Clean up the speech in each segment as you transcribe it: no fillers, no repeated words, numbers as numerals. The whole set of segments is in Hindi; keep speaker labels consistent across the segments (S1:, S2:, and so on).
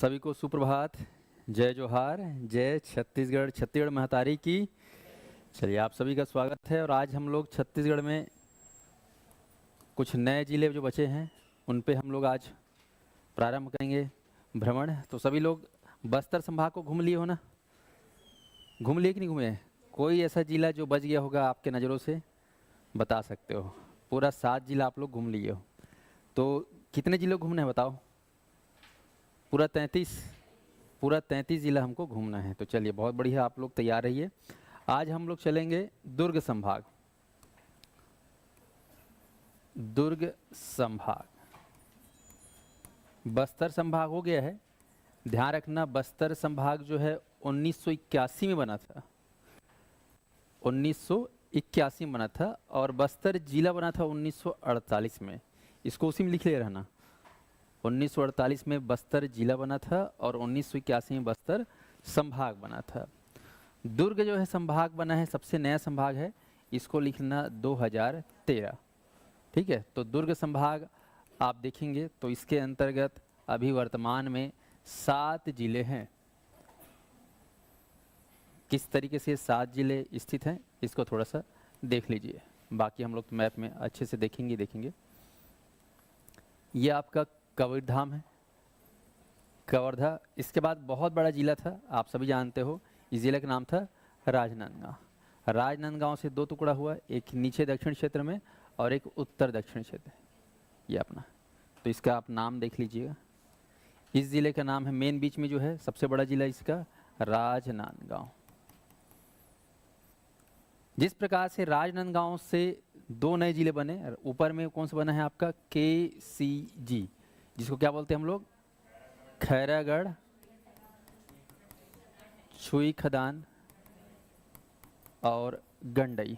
S1: सभी को सुप्रभात, जय जोहार, जय छत्तीसगढ़, छत्तीसगढ़ महतारी की। चलिए आप सभी का स्वागत है। और आज हम लोग छत्तीसगढ़ में कुछ नए जिले जो बचे हैं उन पे हम लोग आज प्रारंभ करेंगे भ्रमण। तो सभी लोग बस्तर संभाग को घूम लिए हो ना? घूम लिए कि नहीं घूमे? कोई ऐसा जिला जो बच गया होगा आपके नज़रों से बता सकते हो? पूरा 7 जिला आप लोग घूम लिए हो। तो कितने जिले घूमने हैं बताओ? पूरा 33? पूरा 33 जिला हमको घूमना है। तो चलिए बहुत बढ़िया, आप लोग तैयार रहिए। आज हम लोग चलेंगे दुर्ग संभाग। दुर्ग संभाग, बस्तर संभाग हो गया है। ध्यान रखना, बस्तर संभाग जो है 1981 में बना था। 1981 में बना था और बस्तर जिला बना था 1948 में। इसको उसी में लिख ले रहना। 1948 में बस्तर जिला बना था और 1981 में बस्तर संभाग बना था। दुर्ग जो है संभाग बना है, सबसे नया संभाग है। इसको लिखना 2013। ठीक है, तो दुर्ग संभाग आप देखेंगे तो इसके अंतर्गत अभी वर्तमान में 7 जिले हैं। किस तरीके से 7 जिले स्थित हैं इसको थोड़ा सा देख लीजिए। बाकी हम लोग तो मैप में अच्छे से देखेंगे। ये आपका कबीरधाम है, कवर्धा। इसके बाद बहुत बड़ा जिला था, आप सभी जानते हो। इस जिले का नाम था राजनांदगांव। राजनांदगांव से 2 टुकड़ा हुआ, एक नीचे दक्षिण क्षेत्र में और एक उत्तर दक्षिण क्षेत्र। ये अपना, तो इसका आप नाम देख लीजिएगा। इस जिले का नाम है, मेन बीच में जो है सबसे बड़ा जिला इसका राजनांदगांव। जिस प्रकार से राजनांदगांव से 2 नए जिले बने, ऊपर में कौन सा बना है आपका? KCG, जिसको क्या बोलते हैं हम लोग? खैरागढ़ छुई खदान और गंडई।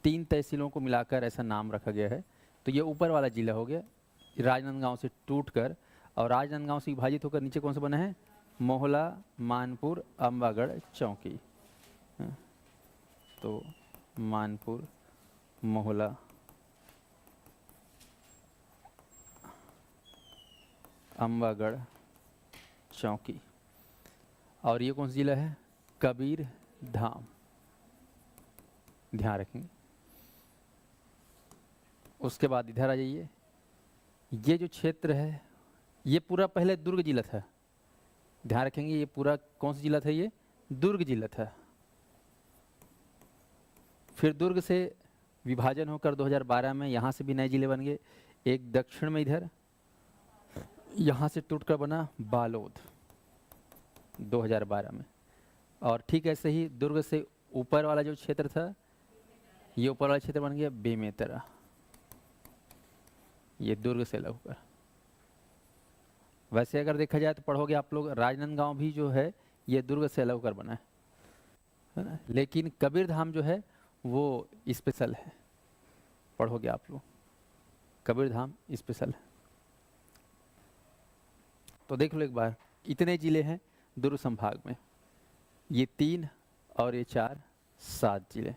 S1: 3 तहसीलों को मिलाकर ऐसा नाम रखा गया है। तो ये ऊपर वाला जिला हो गया राजनांदगांव से टूटकर, और राजनांदगांव से विभाजित होकर नीचे कौन सा बना है? मोहला, मानपुर, अम्बागढ़, चौकी। तो मानपुर, मोहला, अम्बागढ़, चौकी। और ये कौन सा जिला है? कबीरधाम। ध्यान रखेंगे। उसके बाद इधर आ जाइए। ये जो क्षेत्र है ये पूरा पहले दुर्ग जिला था। ध्यान रखेंगे, ये पूरा कौन सा जिला था? ये दुर्ग जिला था। फिर दुर्ग से विभाजन होकर 2012 में यहाँ से भी नए जिले बन गए। एक दक्षिण में इधर, यहाँ से टूटकर बना बालोद 2012 में। और ठीक ऐसे ही दुर्ग से ऊपर वाला जो क्षेत्र था, ये ऊपर वाला क्षेत्र बन गया बेमेतरा। ये दुर्ग से अलग होकर। वैसे अगर देखा जाए तो पढ़ोगे आप लोग, राजनांदगांव भी जो है ये दुर्ग से अलग होकर बना है ना। लेकिन कबीरधाम जो है वो स्पेशल है, पढ़ोगे आप लोग, कबीरधाम स्पेशल है। तो देख लो एक बार, इतने जिले हैं दुर्ग संभाग में। ये 3 और ये 4, 7 जिले।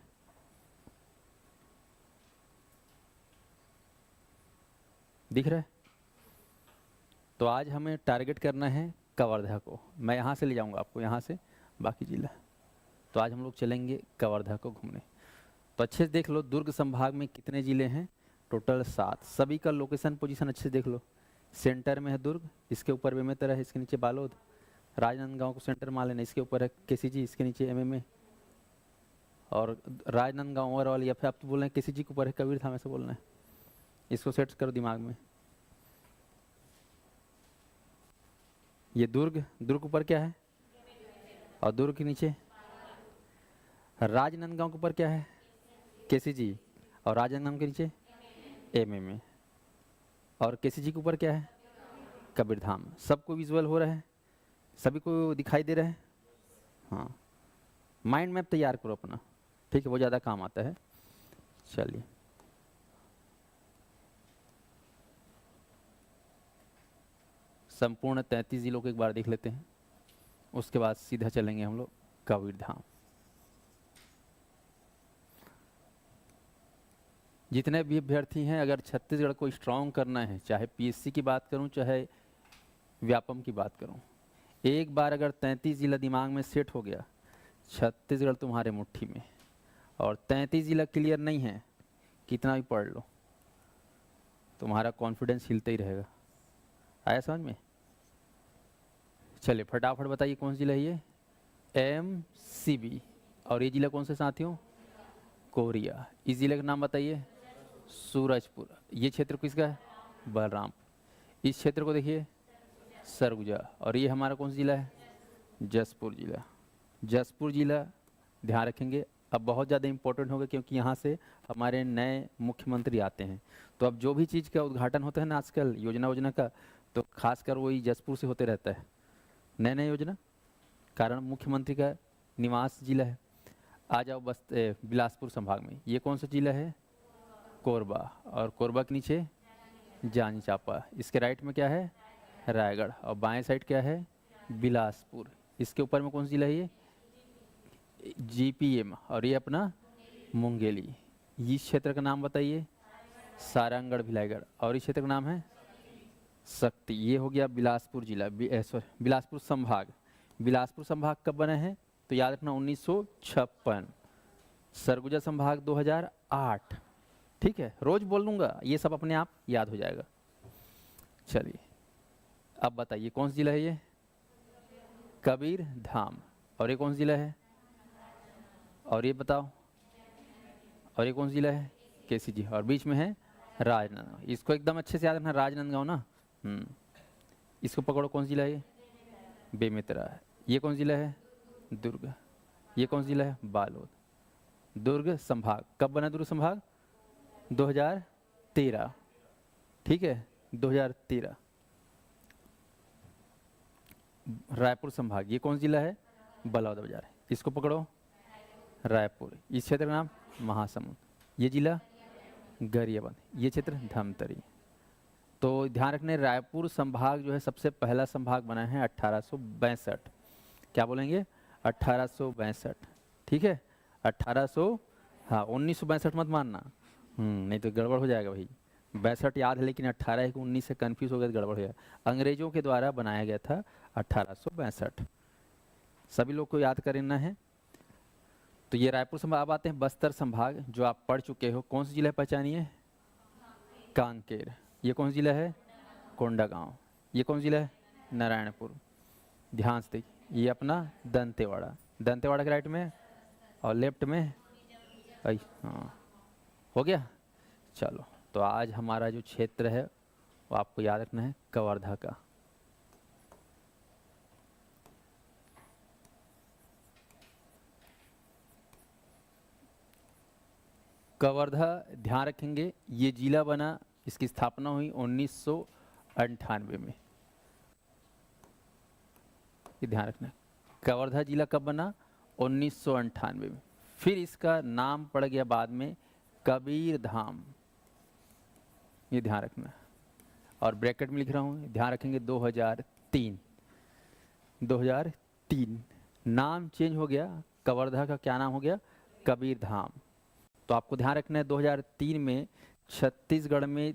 S1: दिख रहा है? तो आज हमें टारगेट करना है कवर्धा को। मैं यहाँ से ले जाऊँगा आपको, यहाँ से बाकी जिला। तो आज हम लोग चलेंगे कवर्धा को घूमने। तो अच्छे से देख लो, दुर्ग संभाग में कितने जिले हैं? टोटल 7। सभी का लोकेशन पोजीशन अच्छे से देख लो। सेंटर में है दुर्ग, इसके ऊपर बेमेतरा है, इसके नीचे बालोद। राजनांदगांव को सेंटर मान लेना, इसके ऊपर है KCG, इसके नीचे MMA। और राजनांदगांव ओवरऑल, या फिर आप तो बोल रहे हैं KCG के ऊपर है कबीरधाम, ऐसा बोलना है। इसको सेट करो दिमाग में। ये दुर्ग, दुर्ग ऊपर क्या है? और दुर्ग के नीचे राजनांदगांव के ऊपर क्या है? KCG। और राजनांदगांव के नीचे MMA। और KCG के ऊपर क्या है? कबीरधाम। सबको विजुअल हो रहा है? सभी को दिखाई दे रहा है? हाँ, माइंड मैप तैयार करो अपना, ठीक है, वो ज़्यादा काम आता है। चलिए संपूर्ण 33 जिलों को एक बार देख लेते हैं, उसके बाद सीधा चलेंगे हम लोग कबीरधाम। जितने भी अभ्यर्थी हैं, अगर छत्तीसगढ़ को स्ट्रांग करना है, चाहे PSC की बात करूं, चाहे व्यापम की बात करूं, एक बार अगर 33 जिला दिमाग में सेट हो गया, छत्तीसगढ़ तुम्हारे मुट्ठी में। और 33 जिला क्लियर नहीं है, कितना भी पढ़ लो तुम्हारा कॉन्फिडेंस हिलते ही रहेगा। आया समझ में? चलिए फटाफट बताइए कौन सा जिला है ये? MCB। और ये जिला कौन से साथियों? कोरिया। इस जिले का नाम बताइए? सूरजपुर। ये क्षेत्र किसका है? बलराम। इस क्षेत्र को देखिए सरगुजा। और ये हमारा कौन सा जिला है? जसपुर जिला। जसपुर जिला ध्यान रखेंगे। अब बहुत ज़्यादा इंपॉर्टेंट होगा क्योंकि यहाँ से हमारे नए मुख्यमंत्री आते हैं। तो अब जो भी चीज़ का उद्घाटन होता है ना आजकल योजना का, तो खासकर वही जसपुर से होते रहता है, नए नए योजना, कारण मुख्यमंत्री का निवास जिला है। आ जाओ बस बिलासपुर संभाग में, ये कौन सा जिला है? कोरबा। और कोरबा के नीचे जांजगीर चांपा। इसके राइट में क्या है? रायगढ़। और बाएं साइड क्या है? बिलासपुर। इसके ऊपर में कौन सा जिला है? ये GPM। और ये अपना मुंगेली। इस क्षेत्र का नाम बताइए? सारंगढ़ भिलाईगढ़। और इस क्षेत्र का नाम है शक्ति। ये हो गया बिलासपुर जिला, बिलासपुर संभाग। बिलासपुर संभाग कब बना है? तो याद रखना 1956। सरगुजा संभाग 2008। ठीक है, रोज बोल लूँगा, ये सब अपने आप याद हो जाएगा। चलिए अब बताइए कौन सा जिला है? ये कबीर धाम। और ये कौन सा जिला है? और ये बताओ, और ये कौन सा जिला है? KCG। और बीच में है राजनांदगांव। इसको एकदम अच्छे से याद रखना, राजनांदगांव ना। इसको पकड़ो, कौन सा जिला है? बेमेतरा। ये कौन सा जिला है? दुर्ग। ये कौन सा जिला है? बालोद। दुर्ग संभाग कब बना? दुर्ग संभाग 2013। ठीक है, 2013। रायपुर संभाग, ये कौन सा जिला है? बलौदा बाजार। इसको पकड़ो, रायपुर। इस क्षेत्र का नाम महासमुंद। ये जिला गरियाबंद। ये क्षेत्र धमतरी। तो ध्यान रखने, रायपुर संभाग जो है सबसे पहला संभाग बना है 1862। क्या बोलेंगे? 1862। ठीक है, 1800, हाँ 1962 मत मानना, नहीं तो गड़बड़ हो जाएगा भाई। 62 याद है, लेकिन 18 को 19 से कन्फ्यूज हो गया तो गड़बड़ हो जाएगा। अंग्रेजों के द्वारा बनाया गया था 1862। सभी लोग को याद करना है। तो ये रायपुर संभाग। अब आते हैं बस्तर संभाग, जो आप पढ़ चुके हो। कौन सा जिला पहचानिए? कांकेर। ये कौन सा जिला है? कोंडागांव। ये कौन सा जिला है? नारायणपुर। ध्यान से देखिए, ये अपना दंतेवाड़ा। दंतेवाड़ा के राइट में और लेफ्ट में हाँ, हो गया। चलो, तो आज हमारा जो क्षेत्र है वो आपको याद रखना है, कवर्धा का। कवर्धा ध्यान रखेंगे, ये जिला बना, इसकी स्थापना हुई 1998 में। ये ध्यान रखना, कवर्धा जिला कब बना? 1998 में। फिर इसका नाम पड़ गया बाद में कबीर धाम। ये ध्यान रखना, और ब्रैकेट में लिख रहा हूँ, ध्यान रखेंगे 2003। 2003 नाम चेंज हो गया, कवर्धा का क्या नाम हो गया? कबीर धाम। तो आपको ध्यान रखना है 2003 में छत्तीसगढ़ में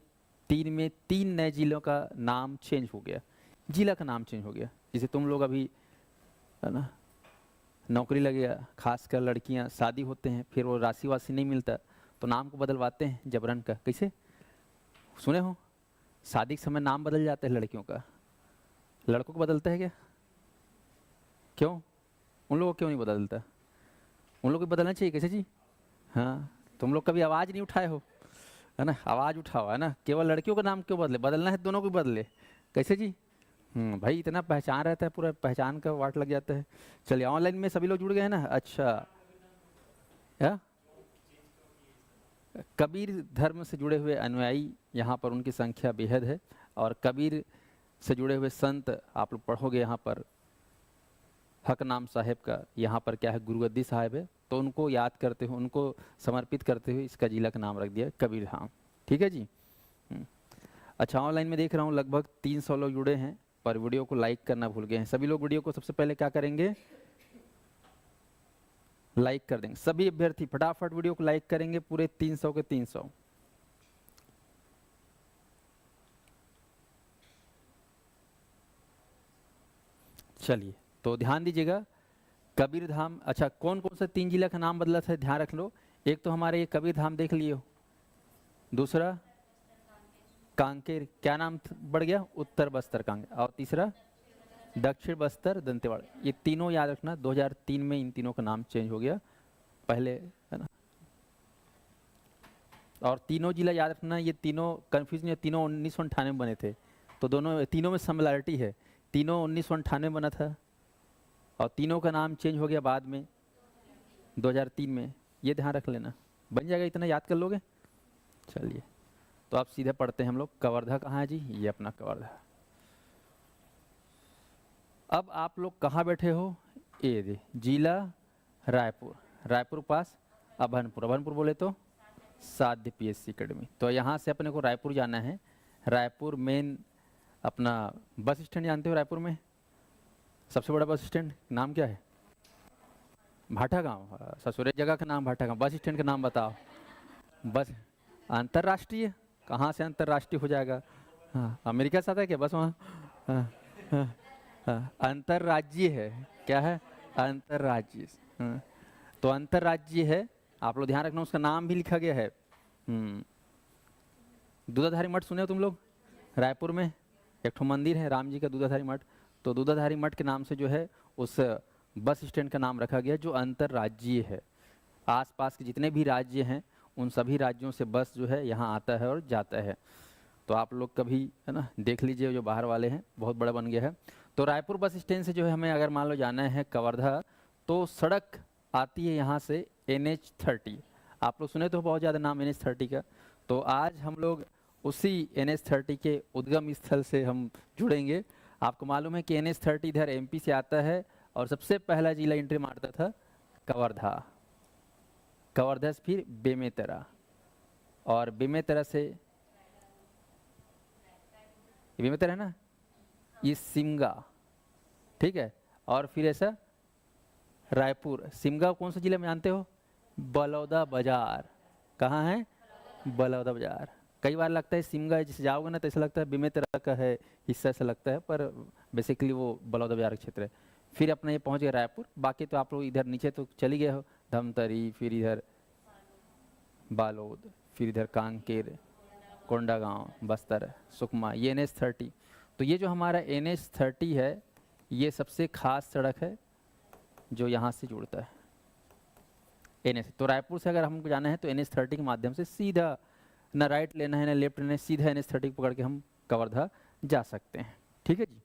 S1: तीन नए जिलों का नाम चेंज हो गया, जिला का नाम चेंज हो गया। जैसे तुम लोग अभी है ना, नौकरी लगेगा, खासकर लड़कियां शादी होते हैं, फिर वो राशि वासी नहीं मिलता तो नाम को बदलवाते हैं जबरन का। कैसे सुने हो? शादी के समय नाम बदल जाता है लड़कियों का, लड़कों को बदलता है क्या? क्यों? उन लोगों को क्यों नहीं बदलता? उन लोगों को बदलना चाहिए। कैसे जी? हाँ, तुम लोग कभी आवाज़ नहीं उठाए हो, है ना? आवाज़ उठाओ, है ना? केवल लड़कियों का नाम क्यों बदले? बदलना है दोनों को बदले। कैसे जी? भाई इतना पहचान रहता है, पूरा पहचान का वाट लग जाता है। चलिए, ऑनलाइन में सभी लोग जुड़ गए हैं ना? अच्छा, या कबीर धर्म से जुड़े हुए अनुयायी यहाँ पर उनकी संख्या बेहद है, और कबीर से जुड़े हुए संत आप लोग पढ़ोगे यहाँ पर, हक नाम साहेब का यहाँ पर क्या है? गुरुगद्दी साहब है। तो उनको याद करते हुए, उनको समर्पित करते हुए इसका जिला का नाम रख दिया कबीर धाम। ठीक है जी। अच्छा, ऑनलाइन में देख रहा हूँ लगभग 300 लोग जुड़े हैं, पर वीडियो को लाइक करना भूल गए हैं। सभी लोग वीडियो को सबसे पहले क्या करेंगे? लाइक कर देंगे। सभी अभ्यर्थी फटाफट वीडियो को लाइक करेंगे, पूरे 300 के 300। चलिए तो ध्यान दीजिएगा, कबीर धाम, अच्छा कौन कौन सा 3 जिला का नाम बदला था ध्यान रख लो। एक तो हमारे ये कबीर धाम देख लियो, दूसरा कांकेर, क्या नाम बढ़ गया, उत्तर बस्तर कांकेर, और तीसरा दक्षिण बस्तर दंतेवाड़ा। ये तीनों याद रखना, 2003 में इन तीनों का नाम चेंज हो गया पहले, है ना। और तीनों जिला याद रखना, ये तीनों कंफ्यूज नहीं, तीनों 1998 में बने थे, तो दोनों तीनों में सिमिलरिटी है, तीनों 1998 में बना था और तीनों का नाम चेंज हो गया बाद में 2003 में, ये ध्यान रख लेना, बन जाएगा, इतना याद कर लोगे। चलिए तो आप सीधे पढ़ते हैं हम लोग, कवर्धा कहाँ है जी, ये अपना कवर्धा। अब आप लोग कहाँ बैठे हो, ये दे जिला रायपुर, रायपुर पास अभनपुर, अभनपुर बोले तो साध्य पीएससी अकेडमी। तो यहाँ से अपने को रायपुर जाना है, रायपुर मेन अपना बस स्टैंड जानते हो, रायपुर में सबसे बड़ा बस स्टैंड नाम क्या है, भाटा गांव, ससुरे जगह का नाम भाटा गांव, बस स्टैंड का नाम बताओ, बस अंतर्राष्ट्रीय, कहाँ से अंतर्राष्ट्रीय हो जाएगा, हाँ अमेरिका से आता है क्या बस वहाँ, हाँ, हाँ, हाँ, अंतर्राज्यीय है, क्या है अंतर्राज्यीय, हाँ, तो अंतर्राज्यीय है, आप लोग ध्यान रखना, उसका नाम भी लिखा गया है। दूधाधारी मठ सुने हो तुम लोग, रायपुर में एक ठो मंदिर है राम जी का, दूधाधारी मठ, तो दूधाधारी मठ के नाम से जो है उस बस स्टैंड का नाम रखा गया जो अंतर्राज्यीय है। आसपास के जितने भी राज्य हैं उन सभी राज्यों से बस जो है यहाँ आता है और जाता है। तो आप लोग कभी है ना देख लीजिए, जो बाहर वाले हैं, बहुत बड़ा बन गया है। तो रायपुर बस स्टैंड से जो है हमें अगर मान लो जाना है कवर्धा, तो सड़क आती है यहाँ से NH30, आप लोग सुने तो बहुत ज़्यादा नाम NH30 का। तो आज हम लोग उसी NH30 के उद्गम स्थल से हम जुड़ेंगे। आपको मालूम है कि NH30 इधर MP से आता है और सबसे पहला जिला एंट्री मारता था कवर्धा, कवर्धा से फिर बेमेतरा, और बेमेतरा से बेमेतरा है ना, ये सिमगा, ठीक है, और फिर ऐसा रायपुर, सिमगा कौन सा जिला में जानते हो, बलौदा बाजार, कहाँ है बलौदा बाजार। कई बार लगता है सिमगा जिसे जाओगे ना तो ऐसा लगता है बेमेतरा का है हिस्सा, ऐसा लगता है, पर बेसिकली वो बलौदा बाजार क्षेत्र है। फिर अपना ये पहुंच गया रायपुर, बाकी तो आप लोग इधर नीचे तो चली गए हो, धमतरी, फिर इधर बालोद, फिर इधर कांकेर, कोंडागांव, बस्तर, सुकमा, ये NH30। तो ये जो हमारा NH30 है ये सबसे खास सड़क है जो यहाँ से जुड़ता है NH। तो रायपुर से अगर हमको जाना है तो NH30 के माध्यम से सीधा, ना राइट लेना है ना लेफ्ट लेना है, सीधा NH30 पकड़ के हम कवर्धा जा सकते हैं, ठीक है जी।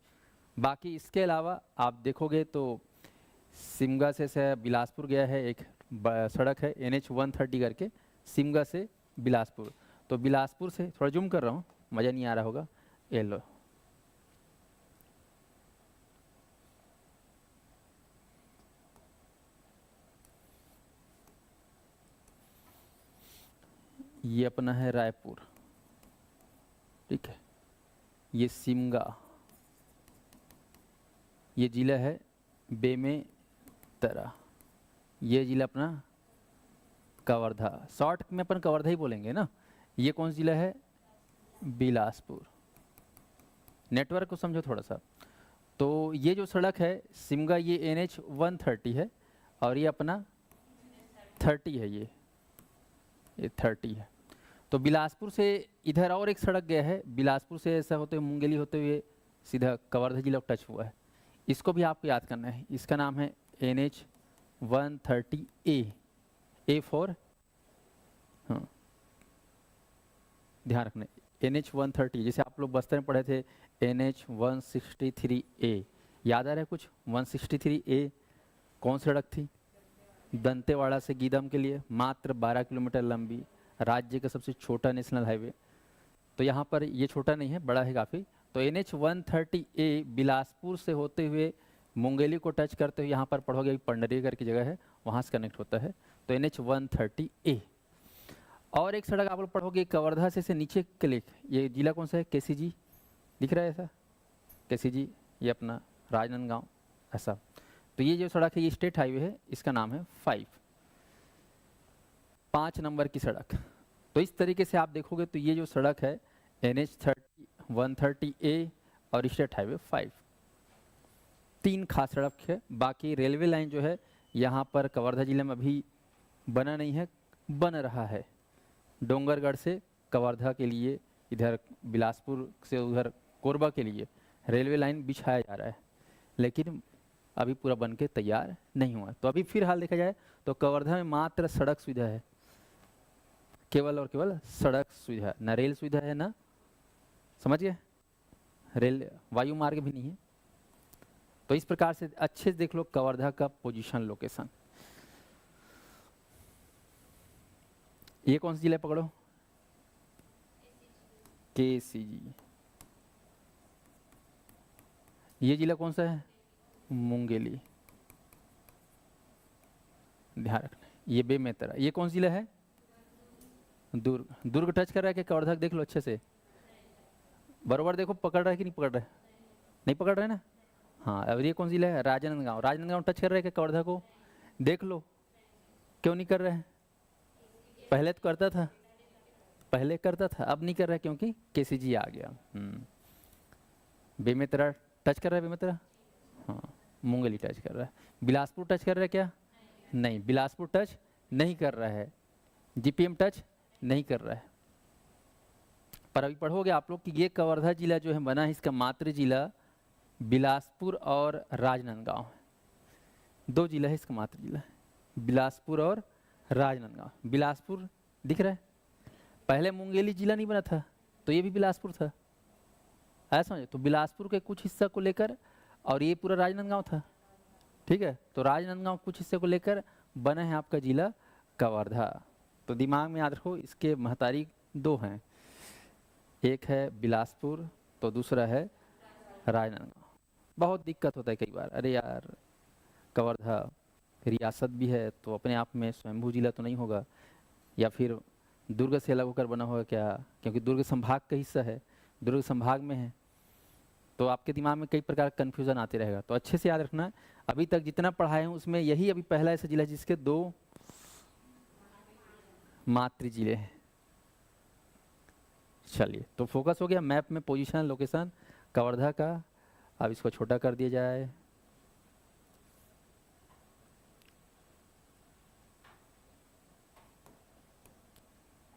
S1: बाकी इसके अलावा आप देखोगे तो सिमगा से बिलासपुर गया है एक सड़क है NH130 करके, सिमगा से बिलासपुर। तो बिलासपुर से थोड़ा जूम कर रहा हूँ, मज़ा नहीं आ रहा होगा, ये लो, ये अपना है रायपुर, ठीक है, ये सिमगा, ये जिला है बेमेतरा, ये जिला अपना कवर्धा, शॉर्ट में अपन कवर्धा ही बोलेंगे ना। ये कौन सा जिला है, बिलासपुर, नेटवर्क को समझो थोड़ा सा। तो ये जो सड़क है सिमगा, ये NH130 है और ये अपना 30 है, ये 30 है। तो बिलासपुर से इधर और एक सड़क गया है, बिलासपुर से ऐसा होते हुए मुंगेली होते हुए सीधा कवर्धा जिला टच हुआ है, इसको भी आपको याद करना है। इसका नाम है NH130A, A फॉर, हाँ ध्यान रखना, NH130, जैसे आप लोग बस्तर में पढ़े थे NH163A, याद आ रहा है कुछ, 163A कौन सड़क थी, दंतेवाड़ा से गीदम के लिए, मात्र 12 किलोमीटर लंबी, राज्य का सबसे छोटा नेशनल हाईवे। तो यहाँ पर ये छोटा नहीं है, बड़ा है काफ़ी। तो NH130A बिलासपुर से होते हुए मुंगेली को टच करते हुए यहाँ पर पढ़ोगे, पंडरी करके जगह है, वहाँ से कनेक्ट होता है, तो NH130A। और एक सड़क आप लोग पढ़ोगे कवर्धा से नीचे क्लिक, ये जिला कौन सा है, KCG दिख रहा है ऐसा, KCG, ये अपना राजनांदगांव ऐसा। तो ये जो सड़क है ये स्टेट हाईवे है, इसका नाम है 5 नंबर की सड़क। तो इस तरीके से आप देखोगे तो ये जो सड़क है NH130A और स्टेट हाईवे 5, 3 खास सड़क है। बाकी रेलवे लाइन जो है यहाँ पर कवर्धा जिले में अभी बना नहीं है, बन रहा है। डोंगरगढ़ से कवर्धा के लिए, इधर बिलासपुर से उधर कोरबा के लिए रेलवे लाइन बिछाया जा रहा है, लेकिन अभी पूरा बन के तैयार नहीं हुआ। तो अभी फिर हाल देखा जाए तो कवर्धा में मात्र सड़क सुविधा है, केवल और केवल सड़क सुविधा, ना रेल सुविधा है, ना, समझ गए, रेल वायु मार्ग भी नहीं है। तो इस प्रकार से अच्छे से देख लो कवर्धा का पोजीशन, लोकेशन। ये कौन सा जिला है पकड़ो, KCG। ये जिला कौन सा है, मुंगेली, ध्यान रखना। ये बेमेतरा, ये कौन सा जिला है, दुर्ग। दुर्ग टच कर रहा है क्या कवर्धा, देख लो अच्छे से, बरोबर देखो पकड़ रहा है कि नहीं पकड़ रहा है, नहीं पकड़ रहा है ना। हाँ, अब ये कौन सा जिला है, राजनांदगांव। राजनांदगांव टच कर रहा है क्या कवर्धा को, देख लो। क्यों नहीं कर रहे हैं, पहले तो करता था, पहले करता था, अब नहीं कर रहा है क्योंकि KCG आ गया। बेमेतरा टच कर रहा है, बेमेतरा, हाँ, मुंगेली टच कर रहा है। बिलासपुर टच कर रहा है क्या, नहीं, बिलासपुर टच नहीं कर रहा है। GPM टच नहीं कर रहा है। पर अभी पढ़ोगे आप लोग कि ये कवर्धा जिला जो है बना है, इसका मातृ जिला बिलासपुर और राजनांदगांव है। 2 जिला है इसका मातृ जिला, बिलासपुर और राजनांदगांव। बिलासपुर दिख रहा है, पहले मुंगेली जिला नहीं बना था तो ये भी बिलासपुर था, ऐसा समझे। तो बिलासपुर के कुछ हिस्सा को लेकर और ये पूरा राजनांदगांव था, ठीक है। तो राजनांदगांव कुछ हिस्से को लेकर बना है आपका जिला कवर्धा। तो दिमाग में याद रखो, इसके महतारी 2 हैं, एक है बिलासपुर तो दूसरा है राजनांदगांव। बहुत दिक्कत होता है कई बार, अरे यार कवर्धा रियासत भी है तो अपने आप में स्वयंभू जिला तो नहीं होगा, या फिर दुर्ग से अलग होकर बना होगा क्या, क्योंकि दुर्ग संभाग का हिस्सा है, दुर्ग संभाग में है। तो आपके दिमाग में कई प्रकार का कन्फ्यूज़न आते रहेगा। तो अच्छे से याद रखना, अभी तक जितना पढ़ाए हूँ उसमें यही अभी पहला ऐसा जिला है जिसके 2 मातृ जिले हैं। चलिए, तो फोकस हो गया मैप में पोजीशन, लोकेशन कवर्धा का। अब इसको छोटा कर दिया जाए,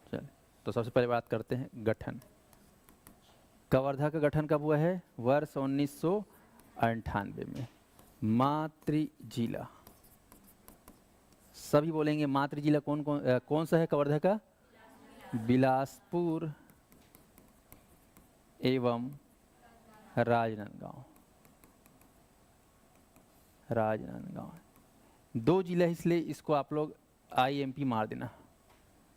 S1: चलिए। तो सबसे पहले बात करते हैं गठन। कवर्धा का गठन कब हुआ है, वर्ष 1998 में। मातृ जिला, सभी बोलेंगे मातृ जिला कौन सा है कवर्धा का, बिलासपुर एवं राजनांदगांव। राजनांदगांव 2 जिला है, इसलिए इसको आप लोग IMP मार देना,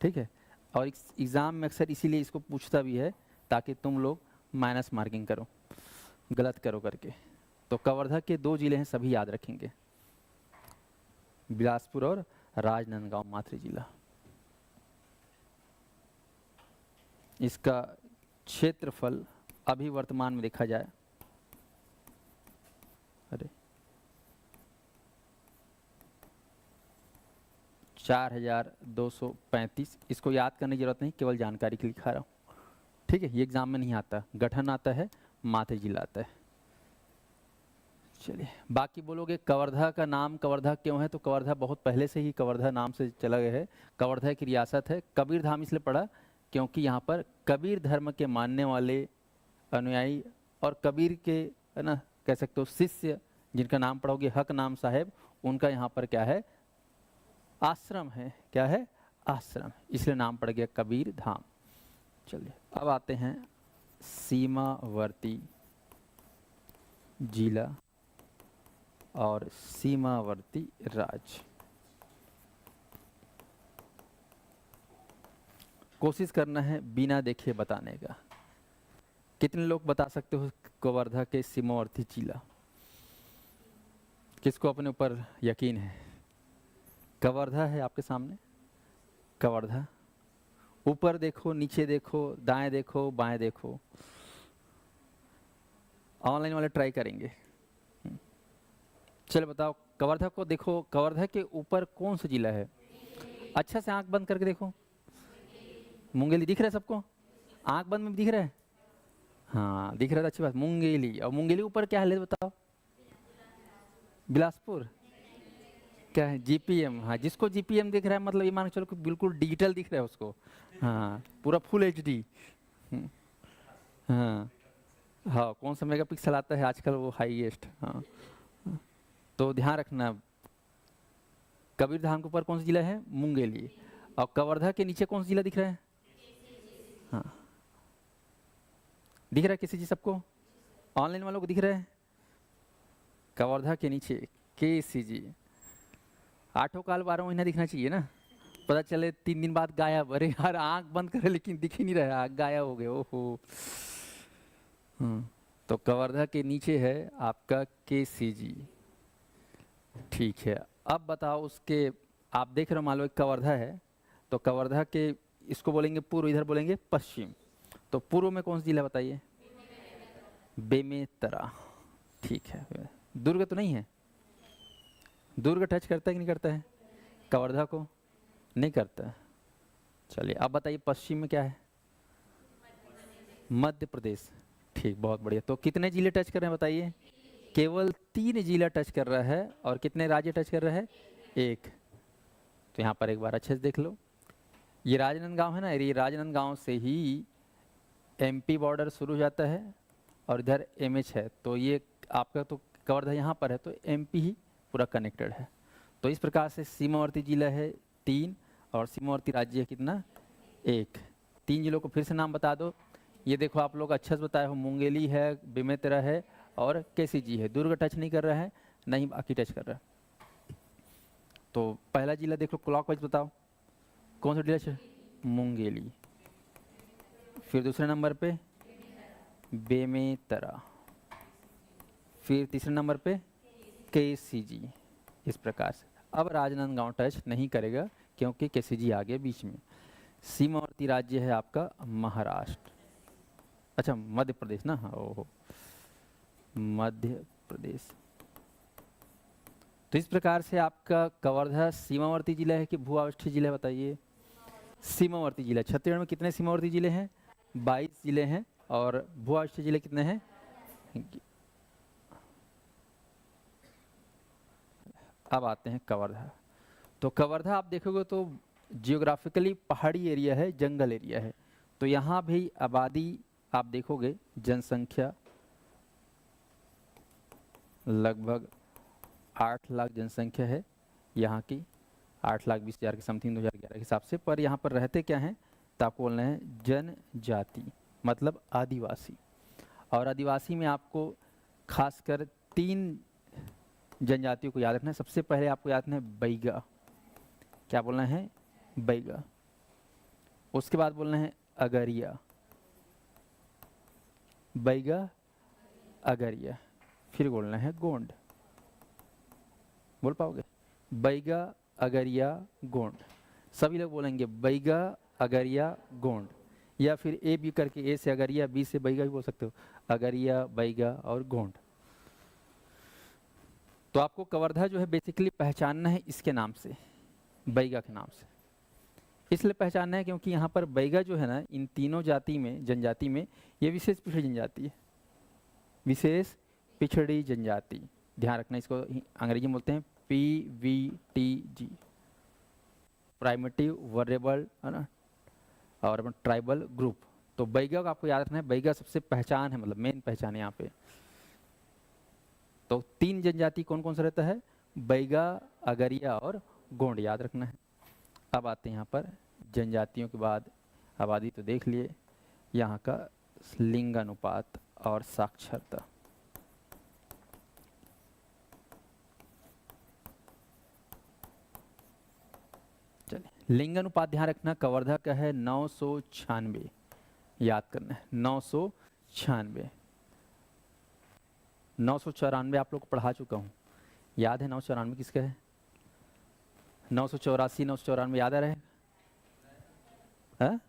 S1: ठीक है। और एग्ज़ाम में अक्सर इसीलिए इसको पूछता भी है ताकि तुम लोग माइनस मार्किंग करो, गलत करो करके। तो कवर्धा के 2 जिले हैं, सभी याद रखेंगे, बिलासपुर और राजनांदगांव मातृ जिला। इसका क्षेत्रफल अभी वर्तमान में देखा जाए, अरे 4235। इसको याद करने की जरूरत नहीं, केवल जानकारी के लिए लिखा रहा हूँ, ठीक है। ये एग्जाम में नहीं आता, गठन आता है, मातृ जिला आता है। चलिए, बाकी बोलोगे कवर्धा का नाम कवर्धा क्यों है, तो कवर्धा बहुत पहले से ही कवर्धा नाम से चला गया है। कवर्धा एक रियासत है। कबीर धाम इसलिए पड़ा क्योंकि यहाँ पर कबीर धर्म के मानने वाले अनुयायी और कबीर के, है ना, कह सकते हो शिष्य, जिनका नाम पढ़ोगे हक नाम साहेब, उनका यहाँ पर क्या है, आश्रम है। क्या है, आश्रम, इसलिए नाम पड़ गया कबीर धाम। चलिए, अब आते हैं सीमावर्ती जिला और सीमावर्ती राज्य। कोशिश करना है बिना देखे बताने का। कितने लोग बता सकते हो कवर्धा के सीमावर्ती जिला, किसको अपने ऊपर यकीन है? कवर्धा है आपके सामने, कवर्धा। ऊपर देखो, नीचे देखो, दाएं देखो, बाएं देखो। ऑनलाइन वाले ट्राई करेंगे। चलो बताओ, कवर्धा को देखो, कवर्धा के ऊपर कौन सा जिला है? अच्छा से आंख बंद करके देखो। मुंगेली दिख रहा है सबको? आंख बंद में दिख रहा है? हाँ दिख रहा है, अच्छी बात। मुंगेली, और मुंगेली ऊपर क्या है बताओ? बिलासपुर क्या है? जीपीएम, हाँ जिसको जीपीएम दिख रहा है मतलब ये मान के चलो कि बिल्कुल डिजिटल दिख रहा है उसको। हाँ पूरा फुल एचडी। हाँ हाँ, कौन सा मेगापिक्सल आता है आजकल वो हाईएस्ट। हाँ तो ध्यान रखना, कबीरधाम के ऊपर कौन सा जिला है? मुंगेली। और कवर्धा के नीचे कौन सा जिला दिख रहा है? हाँ दिख रहा है किसी जी सबको? ऑनलाइन वालों को दिख रहा है? कवर्धा के नीचे KCG। 8 काल 12 महीना दिखना चाहिए ना, पता चले 3 दिन बाद गायब। अरे यार आंख बंद करे लेकिन दिख ही नहीं रहा, आंख गायब हो गए, ओहो। तो कवर्धा के नीचे है आपका KCG। ठीक है, अब बताओ उसके, आप देख रहे हो मान लो एक कवर्धा है, तो कवर्धा के इसको बोलेंगे पूर्व, इधर बोलेंगे पश्चिम। तो पूर्व में कौन सा जिला बताइए? बेमेतरा। ठीक है, दुर्ग तो नहीं है? दुर्ग टच करता है कि नहीं करता है कवर्धा को? नहीं करता। चलिए अब बताइए पश्चिम में क्या है? मध्य प्रदेश। ठीक, बहुत बढ़िया। तो कितने जिले टच कर रहे हैं बताइए? केवल 3 जिला टच कर रहा है। और कितने राज्य टच कर रहा है? 1। तो यहाँ पर एक बार अच्छे से देख लो, ये राजनांदगांव है ना, ये राजनांदगांव से ही MP बॉर्डर शुरू हो जाता है और इधर MH है। तो ये आपका तो कवर्धा यहाँ पर है, तो MP ही पूरा कनेक्टेड है। तो इस प्रकार से सीमावर्ती जिला है 3 और सीमावर्ती राज्य है कितना? 1। 3 जिलों को फिर से नाम बता दो। ये देखो आप लोग अच्छा से बताए हो, मुंगेली है, बेमेतरा है और KCG है। दुर्ग टच नहीं कर रहा है, नहीं बाकी टच कर रहा है। तो पहला जिला देख लो, क्लॉकवाइज बताओ कौन सा जिला है? मुंगेली। फिर दूसरे नंबर पे बेमेतरा, फिर तीसरे नंबर पे KCG। इस प्रकार से अब राजनांदगांव टच नहीं करेगा क्योंकि KCG आ गया बीच में। सीमावर्ती राज्य है आपका महाराष्ट्र, अच्छा मध्य प्रदेश ना, हाँ ओहो मध्य प्रदेश। तो इस प्रकार से आपका कवर्धा सीमावर्ती जिला है कि भू आवष्ठीय जिला है बताइए? सीमावर्ती जिला। छत्तीसगढ़ में कितने सीमावर्ती जिले हैं? 22 जिले हैं। और भू आवष्ठीय जिले कितने हैं? अब आते हैं कवर्धा। तो कवर्धा आप देखोगे तो जियोग्राफिकली पहाड़ी एरिया है, जंगल एरिया है। तो यहाँ भी आबादी आप देखोगे, जनसंख्या लगभग 8 लाख जनसंख्या है यहाँ की, 8,20,000 के समथिंग 2011 के हिसाब से। पर यहाँ पर रहते क्या हैं? तो आपको बोलना है जनजाति, मतलब आदिवासी। और आदिवासी में आपको खासकर 3 जनजातियों को याद रखना है। सबसे पहले आपको याद रखना है बैगा। क्या बोलना है? बैगा। उसके बाद बोलना है अगरिया, बैगा अगरिया। फिर बोलना है गोंड। बोल पाओगे? बैगा अगरिया गोंड। सभी लोग बोलेंगे बैगा अगरिया गोंड, या फिर A B करके, A से अगरिया, B से बैगा भी बोल सकते हो। अगरिया, बैगा और गोंड। तो आपको कवर्धा जो है बेसिकली पहचानना है इसके नाम से, बैगा के नाम से। इसलिए पहचानना है क्योंकि यहाँ पर बैगा जो है ना, इन तीनों जाति में, जनजाति में, ये विशेष पिछड़ी जनजाति है, विशेष पिछड़ी जनजाति। ध्यान रखना, इसको अंग्रेजी में बोलते हैं PVTG, प्राइमेटिव वल्नरेबल, है ना, और ट्राइबल ग्रुप। तो बैगा को आपको याद रखना है, बैगा सबसे पहचान है, मतलब मेन पहचान है यहाँ पे। तो 3 जनजाति कौन कौन सा रहता है? बैगा, अगरिया और गोंड, याद रखना है। अब आते हैं यहाँ पर जनजातियों के बाद आबादी तो देख लिए, यहाँ का लिंगानुपात और साक्षरता। चलिए लिंगानुपात ध्यान रखना, कवर्धा का है 996, याद करना है 996। 994 आप लोग को पढ़ा चुका हूँ, याद है 994 किसका है? 984, 994 याद आ रहा है?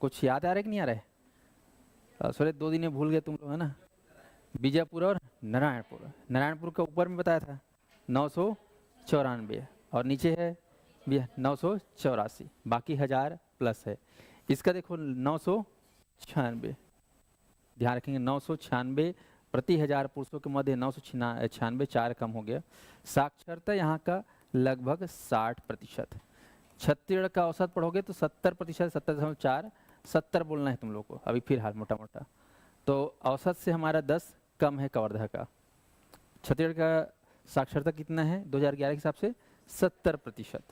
S1: कुछ याद आ रहा है कि नहीं आ रहा है? सॉरी 2 दिन में भूल गए तुम लोग, है ना? बीजापुर और नारायणपुर। नारायणपुर का ऊपर में बताया था 994 और नीचे है 984, बाकी 1000 प्लस है। इसका देखो 996, ध्यान रखेंगे 996 प्रति 1000 पुरुषों के मध्य 996, 4 कम हो गया। साक्षरता यहाँ का लगभग 60%। छत्तीसगढ़ का औसत पढ़ोगे तो 70%, 70.4, 70 बोलना है तुम लोग को अभी फिलहाल मोटा मोटा। तो औसत से हमारा 10 कम है कवर्धा का। छत्तीसगढ़ का साक्षरता कितना है 2011 के हिसाब से 70%,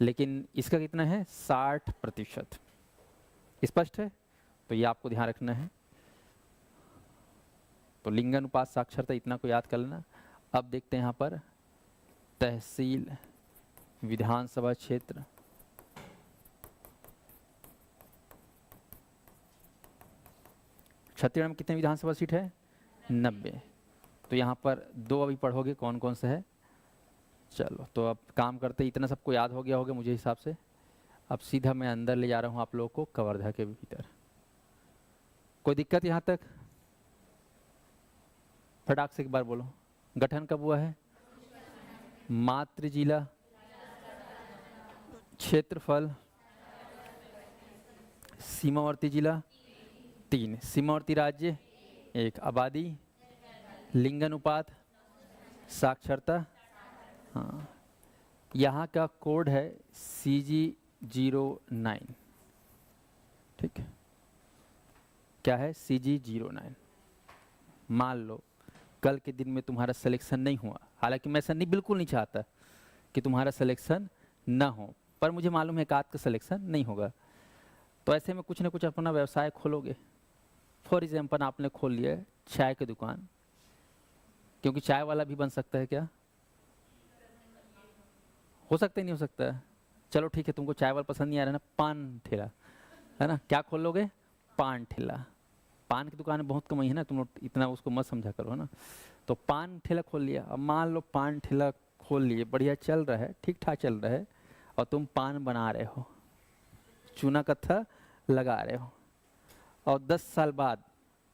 S1: लेकिन इसका कितना है 60%। स्पष्ट है? तो ये आपको ध्यान रखना है। तो लिंगानुपात साक्षरता इतना को याद कर लेना। अब देखते हैं यहाँ पर तहसील, विधानसभा क्षेत्र, छत्तीसगढ़ में कितने विधानसभा सीट है 90। तो यहाँ पर 2 अभी पढ़ोगे कौन कौन से है। चलो तो अब काम करते, इतना सबको याद हो गया होगा मुझे हिसाब से। अब सीधा मैं अंदर ले जा रहा हूँ आप लोगों को कवर्धा के भीतर। कोई दिक्कत यहाँ तक? फटाक से एक बार बोलो। गठन कब हुआ है? मातृ जिला, क्षेत्रफल, सीमावर्ती जिला 3, सीमावर्ती राज्य 1, आबादी, लिंगानुपात, साक्षरता। हाँ, यहाँ का कोड है CG09। ठीक है, क्या है CG09। मान लो कल के दिन में तुम्हारा सिलेक्शन नहीं हुआ, हालांकि मैं ऐसा नहीं बिल्कुल नहीं चाहता कि तुम्हारा सिलेक्शन ना हो, पर मुझे मालूम है एक आध का सिलेक्शन नहीं होगा। तो ऐसे में कुछ ना कुछ अपना व्यवसाय खोलोगे। फॉर एग्जाम्पल आपने खोल लिया चाय की दुकान, क्योंकि चाय वाला भी बन सकता है। क्या हो सकता है? नहीं हो सकता है? चलो ठीक है, तुमको चाय वाला पसंद नहीं आ रहा ना, पान ठेला है ना, क्या खोल लोगे? पान ठेला। पान की दुकान बहुत कमाई है ना, तुम लोग इतना उसको मत समझा करो, है ना। तो पान ठेला खोल लिया। अब मान लो पान ठेला खोल लिए, बढ़िया चल रहा है, ठीक ठाक चल रहा है, और तुम पान बना रहे हो, चूना कत्था लगा रहे हो, और 10 साल बाद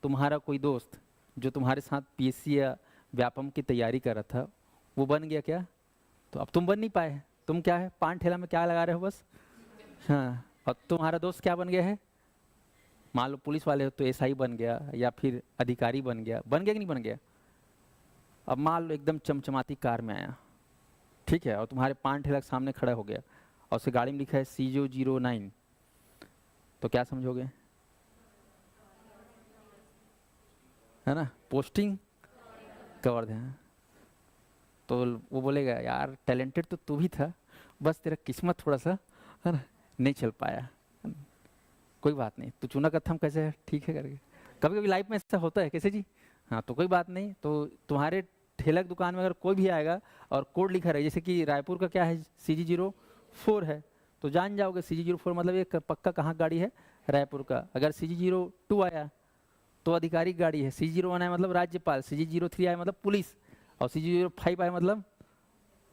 S1: तुम्हारा कोई दोस्त जो तुम्हारे साथ PSC या व्यापम की तैयारी कर रहा था वो बन गया क्या? तो अब तुम बन नहीं पाए। तुम क्या है पान ठेला में क्या लगा रहे हो बस। हाँ, और तुम्हारा दोस्त क्या बन गया है? मान लो पुलिस वाले हो तो SI बन गया, या फिर अधिकारी बन गया। बन गया कि नहीं बन गया? अब मान लो एकदम चमचमाती कार में आया, ठीक है, और तुम्हारे पान ठेला के सामने खड़ा हो गया, और उसे गाड़ी में लिखा है CG09, तो क्या समझोगे? है ना, पोस्टिंग कवर्धा। तो वो बोलेगा यार टैलेंटेड तो तू भी था, बस तेरा किस्मत थोड़ा सा है ना नहीं चल पाया। कोई बात नहीं, तो चुना कत्थम कैसे है, ठीक है करके। कभी कभी लाइफ में ऐसा होता है कैसे जी। हाँ, तो कोई बात नहीं। तो तुम्हारे ठेला की दुकान में अगर कोई भी आएगा और कोड लिखा रहे, जैसे कि रायपुर का क्या है CG04 है, तो जान जाओगे CG04 मतलब ये पक्का कहाँ गाड़ी है, रायपुर का। अगर CG02 आया तो आधिकारिक गाड़ी है, CG01 आया मतलब राज्यपाल, CG03 आया मतलब पुलिस, और CG05 आया मतलब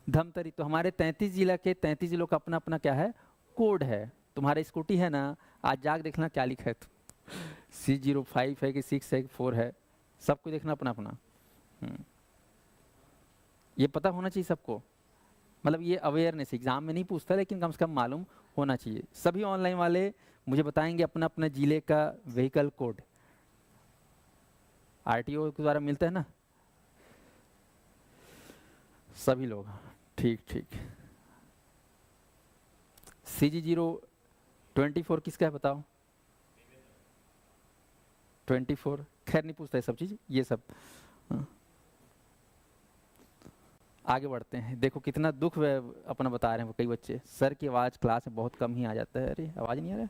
S1: धमतरी। तो हमारे 33 जिला के 33 जिलों का अपना अपना क्या है कोड है। तुम्हारा स्कूटी है ना, आज जाग देखना क्या लिखा है, C05 है कि 6 है कि 4 है, सब कुछ देखना अपना अपना। ये पता होना चाहिए सबको, मतलब ये अवेयरनेस एग्जाम में नहीं पूछता, लेकिन कम से कम मालूम होना चाहिए। सभी ऑनलाइन वाले मुझे बताएंगे अपना अपना जिले का व्हीकल कोड, RTO के द्वारा मिलता है ना सभी लोग। ठीक ठीक। CG024 किसका है बताओ? 24, खैर नहीं पूछता है सब चीज ये सब। आगे बढ़ते हैं। देखो कितना दुख अपना बता रहे हैं वो कई बच्चे, सर की आवाज़ क्लास में बहुत कम ही आ जाता है। अरे आवाज़ नहीं आ रहा।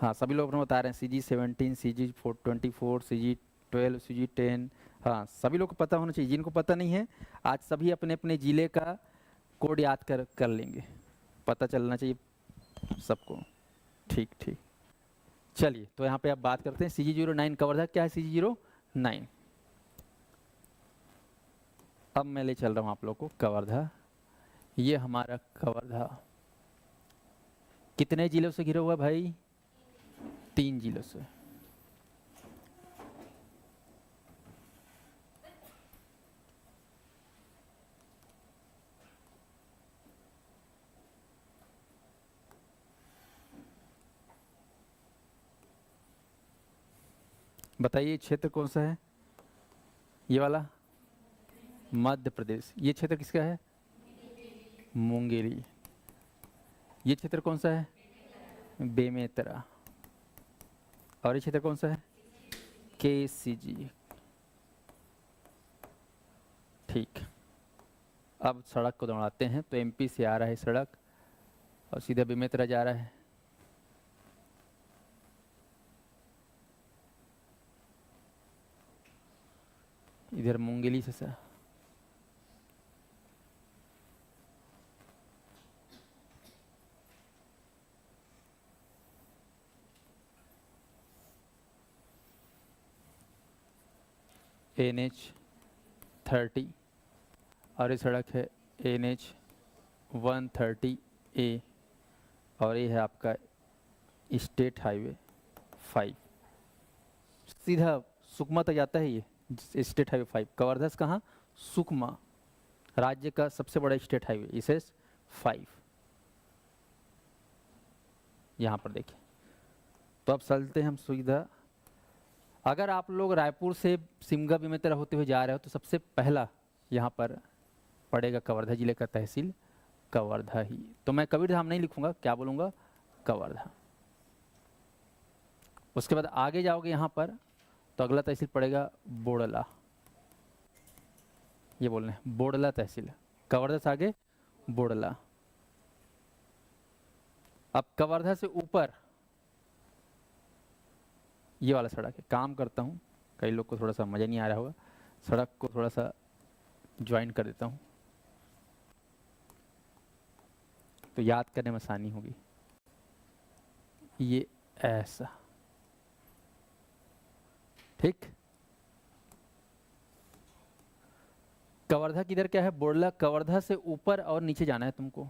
S1: हाँ, सभी लोग अपना बता रहे हैं CG17, CG24, CG12, CG10। हाँ, सभी लोग को पता होना चाहिए। जिनको पता नहीं है आज सभी अपने अपने ज़िले का कोड याद कर लेंगे, पता चलना चाहिए सबको। ठीक ठीक। चलिए तो यहाँ पे आप बात करते हैं CG09 कवर्धा। क्या है CG09? अब मैं ले चल रहा हूँ आप लोग को कवर्धा। ये हमारा कवर्धा कितने जिलों से घिरा हुआ भाई? 3 जिलों से। बताइए क्षेत्र कौन सा है? ये वाला मध्य प्रदेश। ये क्षेत्र किसका है? मुंगेली। ये क्षेत्र कौन सा है? बेमेतरा। और ये क्षेत्र कौन सा है? KCG। ठीक, अब सड़क को दौड़ाते हैं। तो MP से आ रहा है सड़क और सीधा बेमेतरा जा रहा है। इधर मुंगेली से NH30 और ये सड़क है NH130A और ये है आपका स्टेट हाईवे 5। सीधा सुकमा तक जाता है। ये स्टेट हाईवे 5 कवर्धा से कहाँ? सुकमा, राज्य का सबसे बड़ा स्टेट हाईवे इसे 5 यहाँ पर देखिए। तो अब चलते हैं हम सीधा। अगर आप लोग रायपुर से सिमगा बेमेतरा होते हुए जा रहे हो तो सबसे पहला यहाँ पर पड़ेगा कवर्धा जिले का तहसील कवर्धा ही। तो मैं कबीरधाम नहीं लिखूंगा, क्या बोलूँगा? कवर्धा। उसके बाद आगे जाओगे यहाँ पर तो अगला तहसील पड़ेगा बोड़ला। ये बोल रहे हैं बोड़ला तहसील, कवर्धा से आगे बोड़ला। अब कवर्धा से ऊपर ये वाला सड़क है। काम करता हूँ, कई लोग को थोड़ा सा मज़ा नहीं आ रहा होगा, सड़क को थोड़ा सा ज्वाइन कर देता हूँ तो याद करने में आसानी होगी। ये ऐसा, ठीक। कवर्धा किधर क्या है? बोड़ला। कवर्धा से ऊपर और नीचे जाना है तुमको,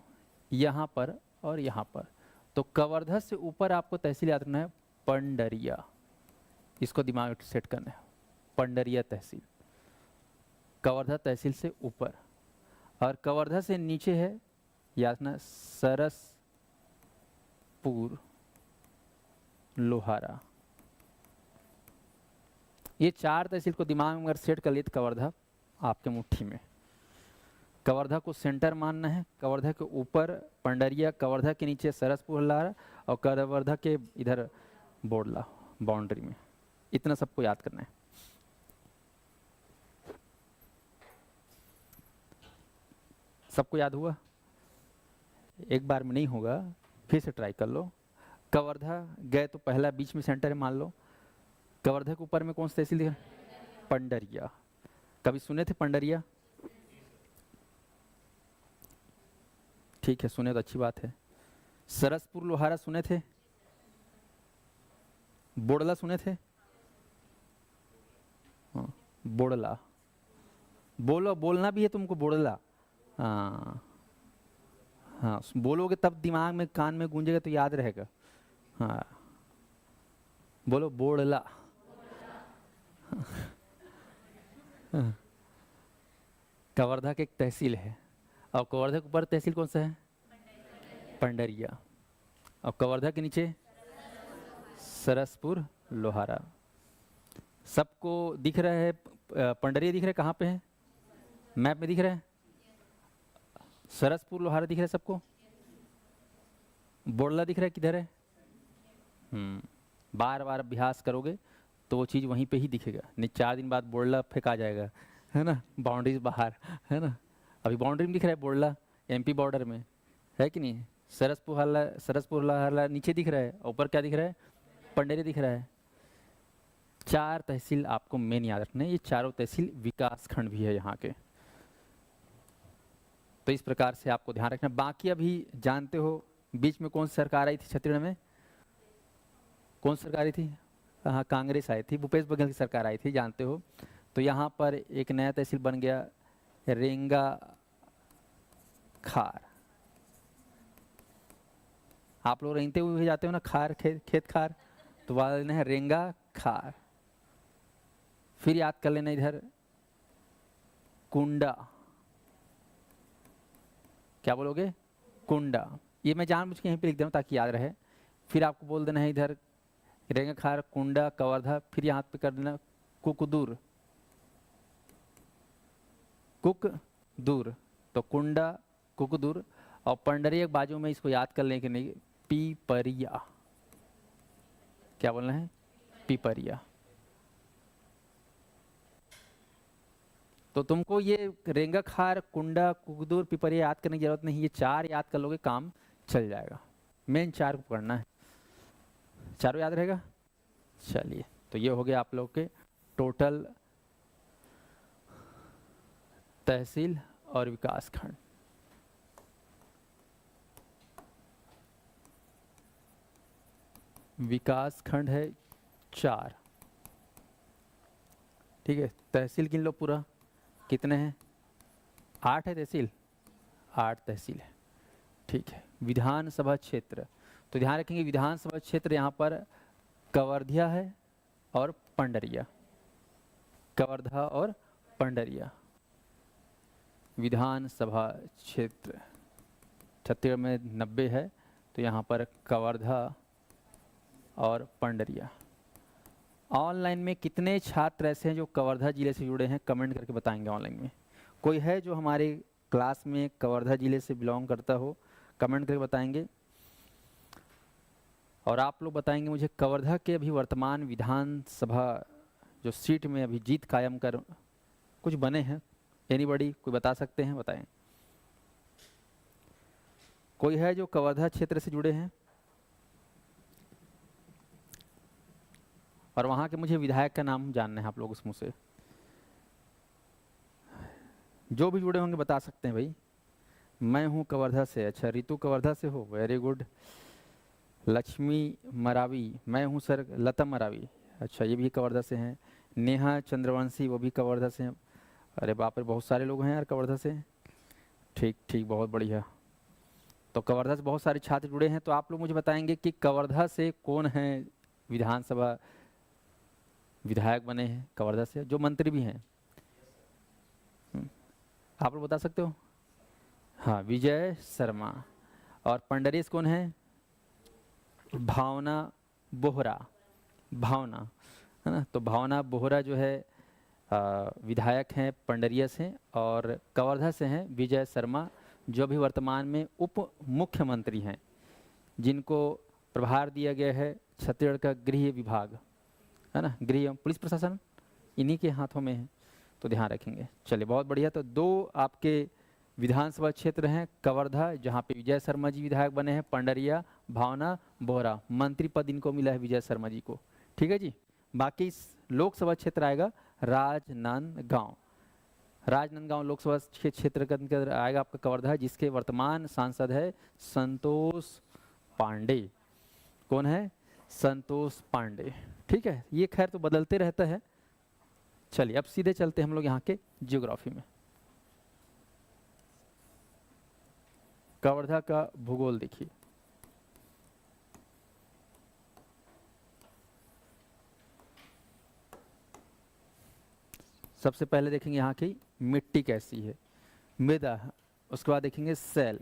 S1: यहाँ पर और यहाँ पर। तो कवर्धा से ऊपर आपको तहसील याद रखना है पंडरिया। इसको दिमाग में सेट करना है, पंडरिया तहसील, कवर्धा तहसील से ऊपर। और कवर्धा से नीचे है याद रखना सरसपुर लोहारा। ये 4 तहसील को दिमाग में अगर सेट कर लिए तो कवर्धा आपके मुट्ठी में। कवर्धा को सेंटर मानना है, कवर्धा के ऊपर पंडरिया, कवर्धा के नीचे सरसपुर लोहारा और कवर्धा के इधर बोड़ला बाउंड्री में। इतना सबको याद करना है। सबको याद हुआ? एक बार में नहीं होगा, फिर से ट्राई कर लो। कवर्धा गए तो पहला बीच में सेंटर है मान लो। कवर्धा के ऊपर में कौन सा तहसील दिखा? पंडरिया। कभी सुने थे पंडरिया? ठीक है, सुने तो अच्छी बात है। सरसपुर लोहारा सुने थे? बोड़ला सुने थे? हाँ, बोड़ला बोलो, बोलना भी है तुमको बोड़ला। हाँ हाँ, बोलोगे तब दिमाग में कान में गूंजेगा तो याद रहेगा। हाँ बोलो बोड़ला। कवर्धा के एक तहसील है और कवर्धा के ऊपर तहसील कौन सा है? पंडरिया। और कवर्धा के नीचे सरसपुर लोहारा। सबको दिख रहा है? पंडरिया दिख रहा है? कहाँ पे है मैप में? दिख रहा है? सरसपुर लोहारा दिख रहा है सबको? बोड़ला दिख रहा है किधर है? बार बार अभ्यास करोगे तो वो चीज़ वहीं पे ही दिखेगा। नहीं 4 दिन बाद बोड़ला फेंका जाएगा, है ना, बाउंड्रीज बाहर, है ना। अभी बाउंड्री में दिख रहा है बोड़ला, MP बॉर्डर में है कि नहीं? सरसपुर लोहारा नीचे दिख रहा है, ऊपर क्या दिख रहा है? पंडरिया दिख रहा है। 4 तहसील आपको मेन याद रखना है। ये चारों तहसील विकास खंड भी है यहाँ के। तो इस प्रकार से आपको ध्यान रखना। बाकी अभी जानते हो बीच में कौन सी सरकार आई थी छत्तीसगढ़ में? कौन सी सरकार आई थी? हाँ, कांग्रेस आई थी, भूपेश बघेल की सरकार आई थी, जानते हो। तो यहाँ पर एक नया तहसील बन गया रेंगा खार। आप लोग रेंगते हुए जाते हो ना, खार खेत खार, तो वहाँ लेना है रेंगा खार। फिर याद कर लेना इधर कुंडा। क्या बोलोगे? कुंडा। ये मैं जानबूझ के यहीं पे लिख दे रहा हूँ ताकि याद रहे। फिर आपको बोल देना है इधर रेंगखार, कुंडा, कवर्धा, फिर यहाँ पे कर देना कुकदूर, कुकदूर। तो कुंडा, कुकदूर और पंडरिया के बाजू में इसको याद कर लें कि नहीं, पीपरिया। क्या बोलना है? पीपरिया। तो तुमको ये रेंगखार, कुंडा, कुकदूर, पिपरिया याद करने की जरूरत नहीं, ये 4 याद कर लोगे काम चल जाएगा। मेन 4 को पढ़ना है, चारों याद रहेगा। चलिए, तो ये हो गया आप लोग के टोटल तहसील और विकास खंड। विकास खंड है 4, ठीक है। तहसील गिन लो पूरा, कितने हैं? 8 है तहसील, 8 तहसील है, ठीक है। विधानसभा क्षेत्र, तो ध्यान रखेंगे विधानसभा क्षेत्र यहाँ पर कवर्धा है और पंडरिया, कवर्धा और पंडरिया विधानसभा क्षेत्र। छत्तीसगढ़ में 90 है, तो यहाँ पर कवर्धा और पंडरिया। ऑनलाइन में कितने छात्र ऐसे हैं जो कवर्धा जिले से जुड़े हैं? कमेंट करके बताएंगे ऑनलाइन में। कोई है जो हमारे क्लास में कवर्धा जिले से बिलोंग करता हो? कमेंट करके बताएंगे। और आप लोग बताएंगे मुझे कवर्धा के अभी वर्तमान विधानसभा जो सीट में अभी जीत कायम कर कुछ बने हैं, एनीबॉडी कोई बता सकते हैं? बताएं। कोई है जो कवर्धा क्षेत्र से जुड़े हैं? और वहाँ के मुझे विधायक का नाम जानना है आप लोग उस मुँह से। जो भी जुड़े होंगे बता सकते हैं भाई। मैं हूँ कवर्धा से। अच्छा, रितु कवर्धा से हो, वेरी गुड। लक्ष्मी मरावी, मैं हूँ सर लता मरावी, अच्छा ये भी कवर्धा से हैं। नेहा चंद्रवंशी, वो भी कवर्धा से हैं। अरे बाप रे, बहुत सारे लोग हैं यार कवर्धा से। ठीक ठीक, बहुत बढ़िया। तो कवर्धा से बहुत सारे छात्र जुड़े हैं। तो आप लोग मुझे बताएंगे कि कवर्धा से कौन है विधानसभा विधायक बने हैं कवर्धा से, जो मंत्री भी हैं? आप लोग बता सकते हो? हाँ, विजय शर्मा। और पंडरीस कौन है? भावना बोहरा, भावना, है ना। तो भावना बोहरा जो है विधायक हैं पंडरिया से, और कवर्धा से हैं विजय शर्मा, जो भी वर्तमान में उप मुख्यमंत्री हैं, जिनको प्रभार दिया गया है छत्तीसगढ़ का गृह विभाग, है ना। गृह एवं पुलिस प्रशासन इन्हीं के हाथों में है, तो ध्यान रखेंगे। चलिए, बहुत बढ़िया। तो 2 आपके विधानसभा क्षेत्र हैं, कवर्धा जहाँ पे विजय शर्मा जी विधायक बने हैं, पंडरिया भावना बोहरा, मंत्री पद इनको मिला है विजय शर्मा जी को, ठीक है जी। बाकी लोकसभा क्षेत्र आएगा राजनांदगांव। राजनांदगांव लोकसभा क्षेत्र के अंदर आएगा आपका कवर्धा, जिसके वर्तमान सांसद है संतोष पांडे। कौन है? संतोष पांडे, ठीक है। ये खैर तो बदलते रहता है। चलिए, अब सीधे चलते हैं हम लोग यहाँ के ज्योग्राफी में। कवर्धा का भूगोल देखिए। सबसे पहले देखेंगे यहाँ की मिट्टी कैसी है, मृदा। उसके बाद देखेंगे सेल,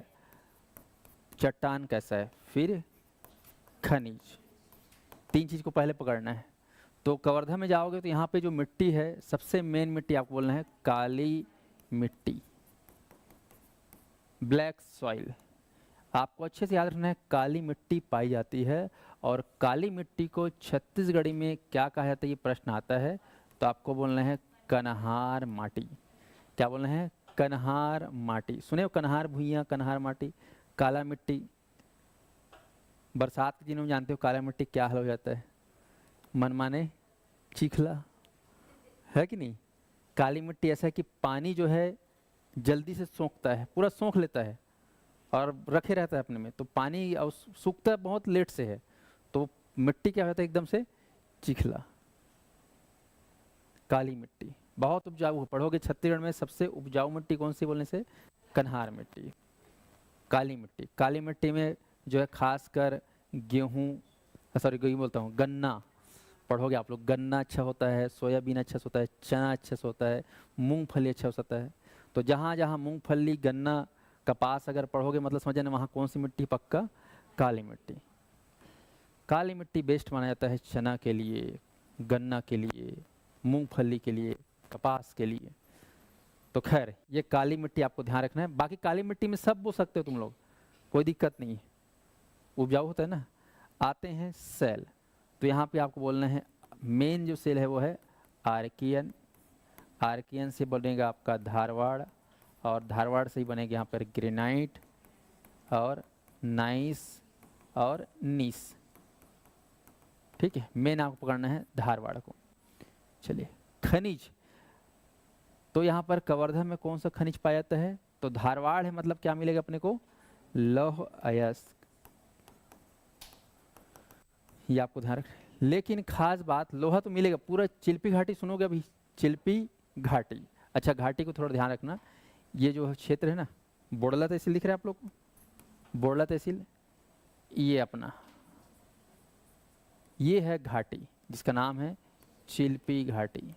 S1: चट्टान कैसा है, फिर खनिज। 3 चीज़ को पहले पकड़ना है। तो कवर्धा में जाओगे तो यहाँ पे जो मिट्टी है, सबसे मेन मिट्टी आपको बोलना है काली मिट्टी, ब्लैक सॉइल। आपको अच्छे से याद रखना है, काली मिट्टी पाई जाती है। और काली मिट्टी को छत्तीसगढ़ी में क्या कहा जाता है, ये प्रश्न आता है, तो आपको बोलना है कन्हार माटी। क्या बोलना है? कन्हार माटी। सुने हो कन्हार भुइयाँ, कन्हार माटी, काला मिट्टी। बरसात के दिनों में जानते हो काला मिट्टी क्या हाल हो जाता है, मनमाने चीखला, है कि नहीं। काली मिट्टी ऐसा है कि पानी जो है जल्दी से सोखता है, पूरा सोख लेता है और रखे रहता है अपने में, तो पानी सूखता बहुत लेट से है, तो मिट्टी क्या होता है एकदम से चिखला। काली मिट्टी बहुत उपजाऊ, पढ़ोगे छत्तीसगढ़ में सबसे उपजाऊ मिट्टी कौन सी बोलने से? कन्हार मिट्टी, काली मिट्टी। काली मिट्टी में जो है खासकर गेहूँ, सॉरी गेहूँ बोलता हूँ, गन्ना पढ़ोगे आप लोग। गन्ना अच्छा होता है, सोयाबीन अच्छा होता है, चना अच्छा से होता है, मूंगफली अच्छा हो सकता है। तो जहाँ जहाँ मूंगफली, गन्ना, कपास अगर पढ़ोगे मतलब समझना वहाँ कौन सी मिट्टी? पक्का काली मिट्टी। काली मिट्टी बेस्ट माना जाता है चना के लिए, गन्ना के लिए, मूंगफली के लिए, कपास के लिए। तो खैर ये काली मिट्टी आपको ध्यान रखना है। बाकी काली मिट्टी में सब बो सकते हो तुम लोग, कोई दिक्कत नहीं है, उपजाऊ होता है ना। आते हैं सेल, तो यहाँ पे आपको बोलना है मेन जो सेल है वो है आर्कियन। आर्कियन से बनेगा आपका धारवाड़, और धारवाड़ से ही बनेगा यहाँ पर ग्रेनाइट और नाइस और नीस। ठीक है, मेन आपको पकड़ना है धारवाड़ को। चलिए खनिज, तो यहाँ पर कवर्धा में कौन सा खनिज पाया जाता है? तो धारवाड़ है, मतलब क्या मिलेगा अपने को? लौह अयस्क, ये आपको ध्यान रख। लेकिन खास बात, लोहा तो मिलेगा पूरा। चिल्पी घाटी सुनोगे अभी, चिल्पी घाटी। अच्छा घाटी को थोड़ा ध्यान रखना, ये जो क्षेत्र है ना, बोडला तहसील दिख रहा है आप लोग को, बोडला तहसील, ये अपना ये है घाटी जिसका नाम है चिल्पी घाटी।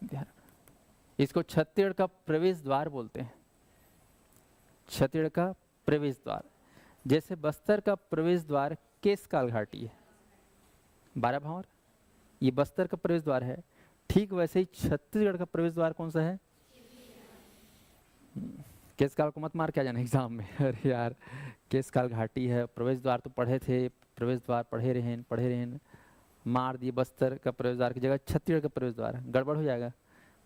S1: ध्यान, इसको छत्तीसगढ़ का प्रवेश द्वार बोलते हैं, छत्तीसगढ़ का प्रवेश द्वार। जैसे बस्तर का प्रवेश द्वार केशकाल घाटी है, 12 भावर, ये बस्तर का प्रवेश द्वार है। ठीक वैसे ही छत्तीसगढ़ का प्रवेश द्वार कौन सा है? केशकाल को मत मार के आ जाना एग्जाम में। अरे यार केशकाल घाटी है, प्रवेश द्वार तो पढ़े थे, प्रवेश द्वार पढ़े रहे, मार दिए बस्तर का प्रवेश द्वार की जगह छत्तीसगढ़ का प्रवेश द्वार, गड़बड़ हो जाएगा।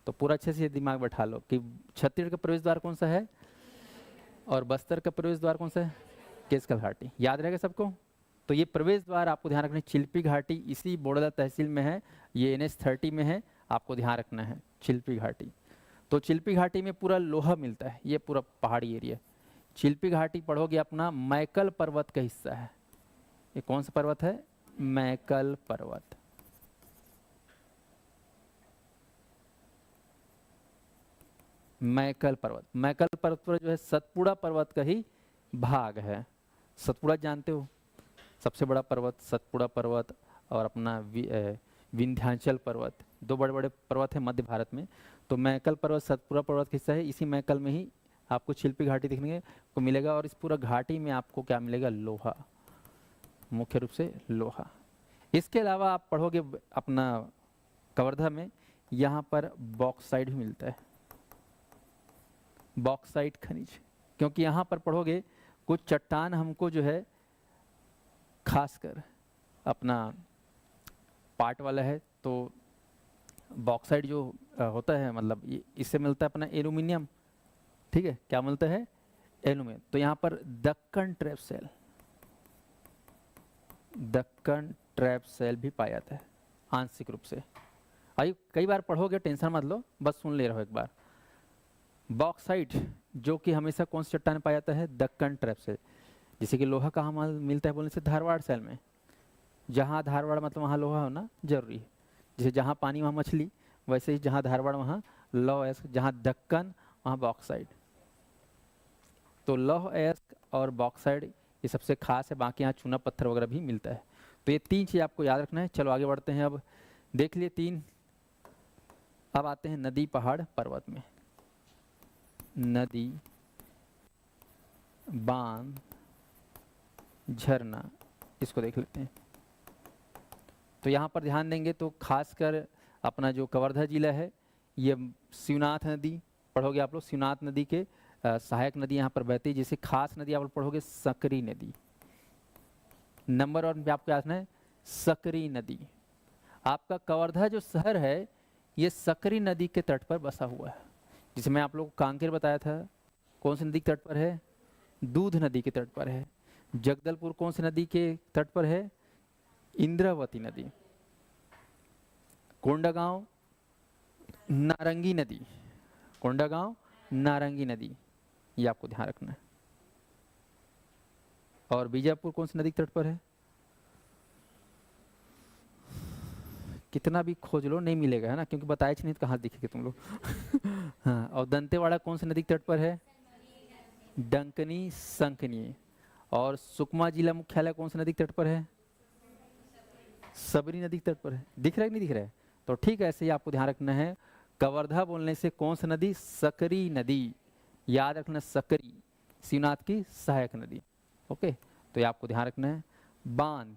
S1: तो पूरा अच्छे से दिमाग बैठा लो कि छत्तीसगढ़ का प्रवेश द्वार कौन सा है और बस्तर का प्रवेश द्वार कौन सा है? केशकाल घाटी। याद रहेगा सबको? तो ये प्रवेश द्वार आपको ध्यान रखना है, चिल्पी घाटी इसी बोडला तहसील में है, ये NH30 में है, आपको ध्यान रखना है चिल्पी घाटी। तो चिल्पी घाटी में पूरा लोहा मिलता है, ये पूरा पहाड़ी एरिया। चिल्पी घाटी पढ़ोगे अपना मैकल पर्वत का हिस्सा है। ये कौन सा पर्वत है? मैकल पर्वत। मैकल पर्वत, मैकल पर्वत पर जो है सतपुड़ा पर्वत का ही भाग है। सतपुड़ा जानते हो, सबसे बड़ा पर्वत सतपुड़ा पर्वत, और अपना विंध्याचल पर्वत, दो बड़े बड़े पर्वत हैं मध्य भारत में। तो मैकल पर्वत सतपुड़ा पर्वत का हिस्सा है, इसी मैकल में ही आपको चिल्पी घाटी देखने को मिलेगा। और इस पूरा घाटी में आपको क्या मिलेगा? लोहा, मुख्य रूप से लोहा। इसके अलावा आप पढ़ोगे अपना कवर्धा में, यहाँ पर बॉक्साइट भी मिलता है, बॉक्साइट खनिज। क्योंकि यहाँ पर पढ़ोगे कुछ चट्टान हमको जो है खासकर अपना पार्ट वाला है, तो बॉक्साइट जो होता है मतलब इससे मिलता है अपना एल्यूमिनियम। ठीक है, क्या मिलता है? एल्यूमिनियम। तो यहाँ पर Deccan trap cell, Deccan trap cell भी पाया जाता है आंशिक रूप से। आइए कई बार पढ़ोगे, टेंशन मत लो, बस सुन ले रहो एक बार। बॉक्साइट जो कि हमेशा कौन सी चट्टान में पाया जाता है? Deccan trap cell. जैसे कि लोहा कहाँ मिलता है बोलने से? धारवाड़ सेल में। जहाँ धारवाड़ मतलब वहाँ लोहा होना जरूरी है। जैसे जहाँ पानी वहाँ मछली, वैसे ही जहाँ धारवाड़ वहाँ लौह अयस्क, जहाँ दक्कन वहाँ बॉक्साइट। तो लौह अयस्क और बॉक्साइट ये सबसे खास है, बाकी यहाँ चूना पत्थर वगैरह भी मिलता है। तो ये 3 चीज़ आपको याद रखना है। चलो आगे बढ़ते हैं। अब देख लिए 3। अब आते हैं नदी पहाड़ पर्वत में। नदी, बांध, झरना, इसको देख लेते हैं। तो यहाँ पर ध्यान देंगे तो खासकर अपना जो कवर्धा जिला है, ये शिवनाथ नदी पढ़ोगे आप लोग। शिवनाथ नदी के सहायक नदी यहाँ पर बहती है। जैसे खास नदी आप लोग पढ़ोगे सकरी नदी। नंबर 1 पे आपको याद है सकरी नदी। आपका कवर्धा जो शहर है ये सकरी नदी के तट पर बसा हुआ है। जिसे मैं आप लोग को कांकेर बताया था, कौन सी नदी के तट पर है? दूध नदी के तट पर है। जगदलपुर कौन सी नदी के तट पर है? इंद्रावती नदी। कोंडागांव नारंगी नदी, कोंडागांव नारंगी नदी, ये आपको ध्यान रखना है। और बीजापुर कौन सी नदी के तट पर है? कितना भी खोज लो नहीं मिलेगा, है ना, क्योंकि बताए नहीं तो कहाँ दिखेगा तुम लोग। हाँ, और दंतेवाड़ा कौन सी नदी के तट पर है? डंकनी संकनी। और सुकमा जिला मुख्यालय कौन सी नदी के तट पर है? सबरी नदी के तट पर है। दिख रहा है कि नहीं दिख रहा है? तो ठीक है, ऐसे ही आपको ध्यान रखना है। कवर्धा बोलने से कौन सी नदी? सकरी नदी। याद रखना सकरी, शिवनाथ की सहायक नदी। ओके, तो ये आपको ध्यान रखना है। बांध,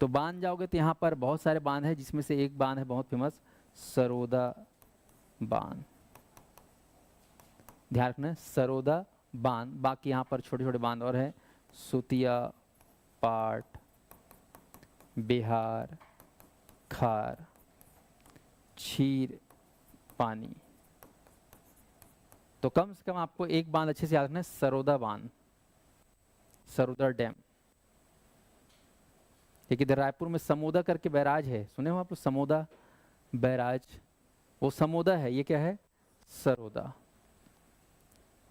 S1: तो बांध जाओगे तो यहाँ पर बहुत सारे बांध हैं, जिसमें से एक बांध है बहुत फेमस, सरोदा बांध। ध्यान रखना, सरोदा बांध। बाकी यहाँ पर छोटे छोटे बांध और हैं, सुतिया, पाट, बिहार, खार, छीर, पानी। तो कम से कम आपको एक बांध अच्छे से याद रखना है, सरोदा बांध, सरोदा डैम। एक इधर रायपुर में समोदा करके बैराज है, सुने हो आप लोग, समोदा बैराज, वो समोदा है, ये क्या है, सरोदा।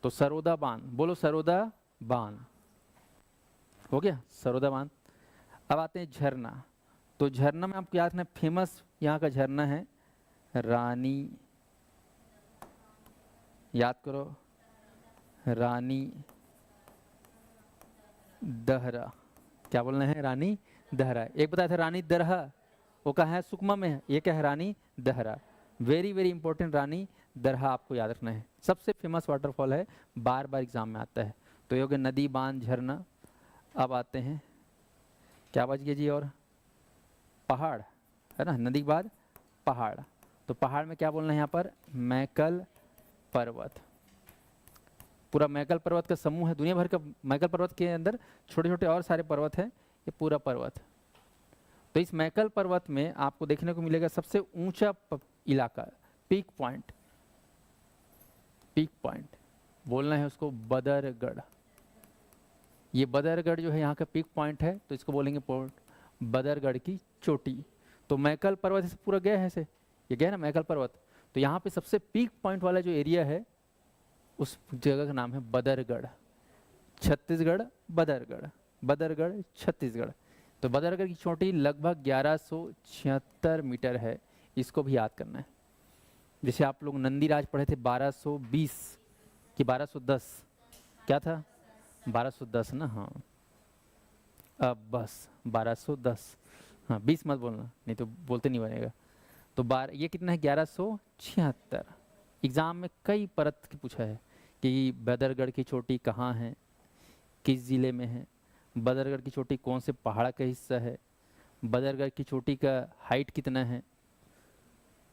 S1: तो सरोदा बांध, बोलो सरोदा बांध, हो गया सरोदा बांध। अब आते हैं झरना। तो झरना में आपको याद रखना, फेमस यहाँ का झरना है रानी, याद करो, रानी दहरा। क्या बोलना है, रानी दहरा। एक बताया था रानी दरहा, वो कहाँ है, सुकमा में है, ये क्या है, रानी दहरा। वेरी वेरी इंपॉर्टेंट, रानी दरहा आपको याद रखना है, सबसे फेमस वाटरफॉल है, बार बार एग्जाम में आता है। तो ये हो गया नदी, बांध, झरना। अब आते हैं, क्या बच गया जी, और पहाड़ है ना, नदी के बाद पहाड़। तो पहाड़ में क्या बोलना है यहाँ पर, मैकल पर्वत। पूरा मैकल पर्वत का समूह है, दुनिया भर का मैकल पर्वत के अंदर छोटे छोटे और सारे पर्वत हैं, ये पूरा पर्वत। तो इस मैकल पर्वत में आपको देखने को मिलेगा सबसे ऊंचा इलाका, पीक पॉइंट, पीक पॉइंट बोलना है उसको बदरगढ़। ये बदरगढ़ जो है यहाँ का पीक पॉइंट है, तो इसको बोलेंगे बदरगढ़ की चोटी। तो मैकल पर्वत से पूरा गया है, ऐसे ये गया ना मैकल पर्वत। तो यहाँ पे सबसे पीक पॉइंट वाला जो एरिया है, उस जगह का नाम है बदरगढ़, छत्तीसगढ़, बदरगढ़, बदरगढ़ छत्तीसगढ़। तो बदरगढ़ की चोटी लगभग 1176 मीटर है, इसको भी याद करना है। जैसे आप लोग नंदीराज पढ़े थे 1220 कि 1210, क्या था 1210 ना, हाँ अब बस 1210, हाँ 20 मत बोलना, नहीं तो बोलते नहीं बनेगा। तो ये कितना है, 1176। एग्ज़ाम में कई परत की पूछा है कि बदरगढ़ की चोटी कहाँ है, किस ज़िले में है, बदरगढ़ की चोटी कौन से पहाड़ का हिस्सा है, बदरगढ़ की चोटी का हाइट कितना है,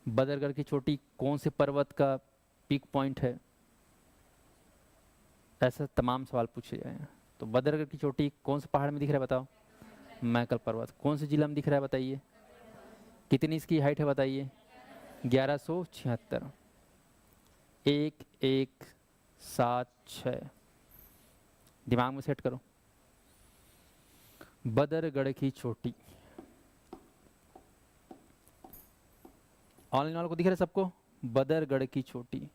S1: बदरगढ़ की चोटी कौन से पर्वत का पीक पॉइंट है, ऐसा तमाम सवाल पूछे जाए हैं। तो बदरगढ़ की चोटी कौन से पहाड़ में दिख रहा है बताओ, मैकल पर्वत। कौन से जिला में दिख रहा है बताइए, कितनी इसकी हाइट है बताइए, 1176, 1176, दिमाग में सेट करो। बदरगढ़ की चोटी, ऑनलाइन वालों को दिख रहा है सबको, बदरगढ़ की चोटी।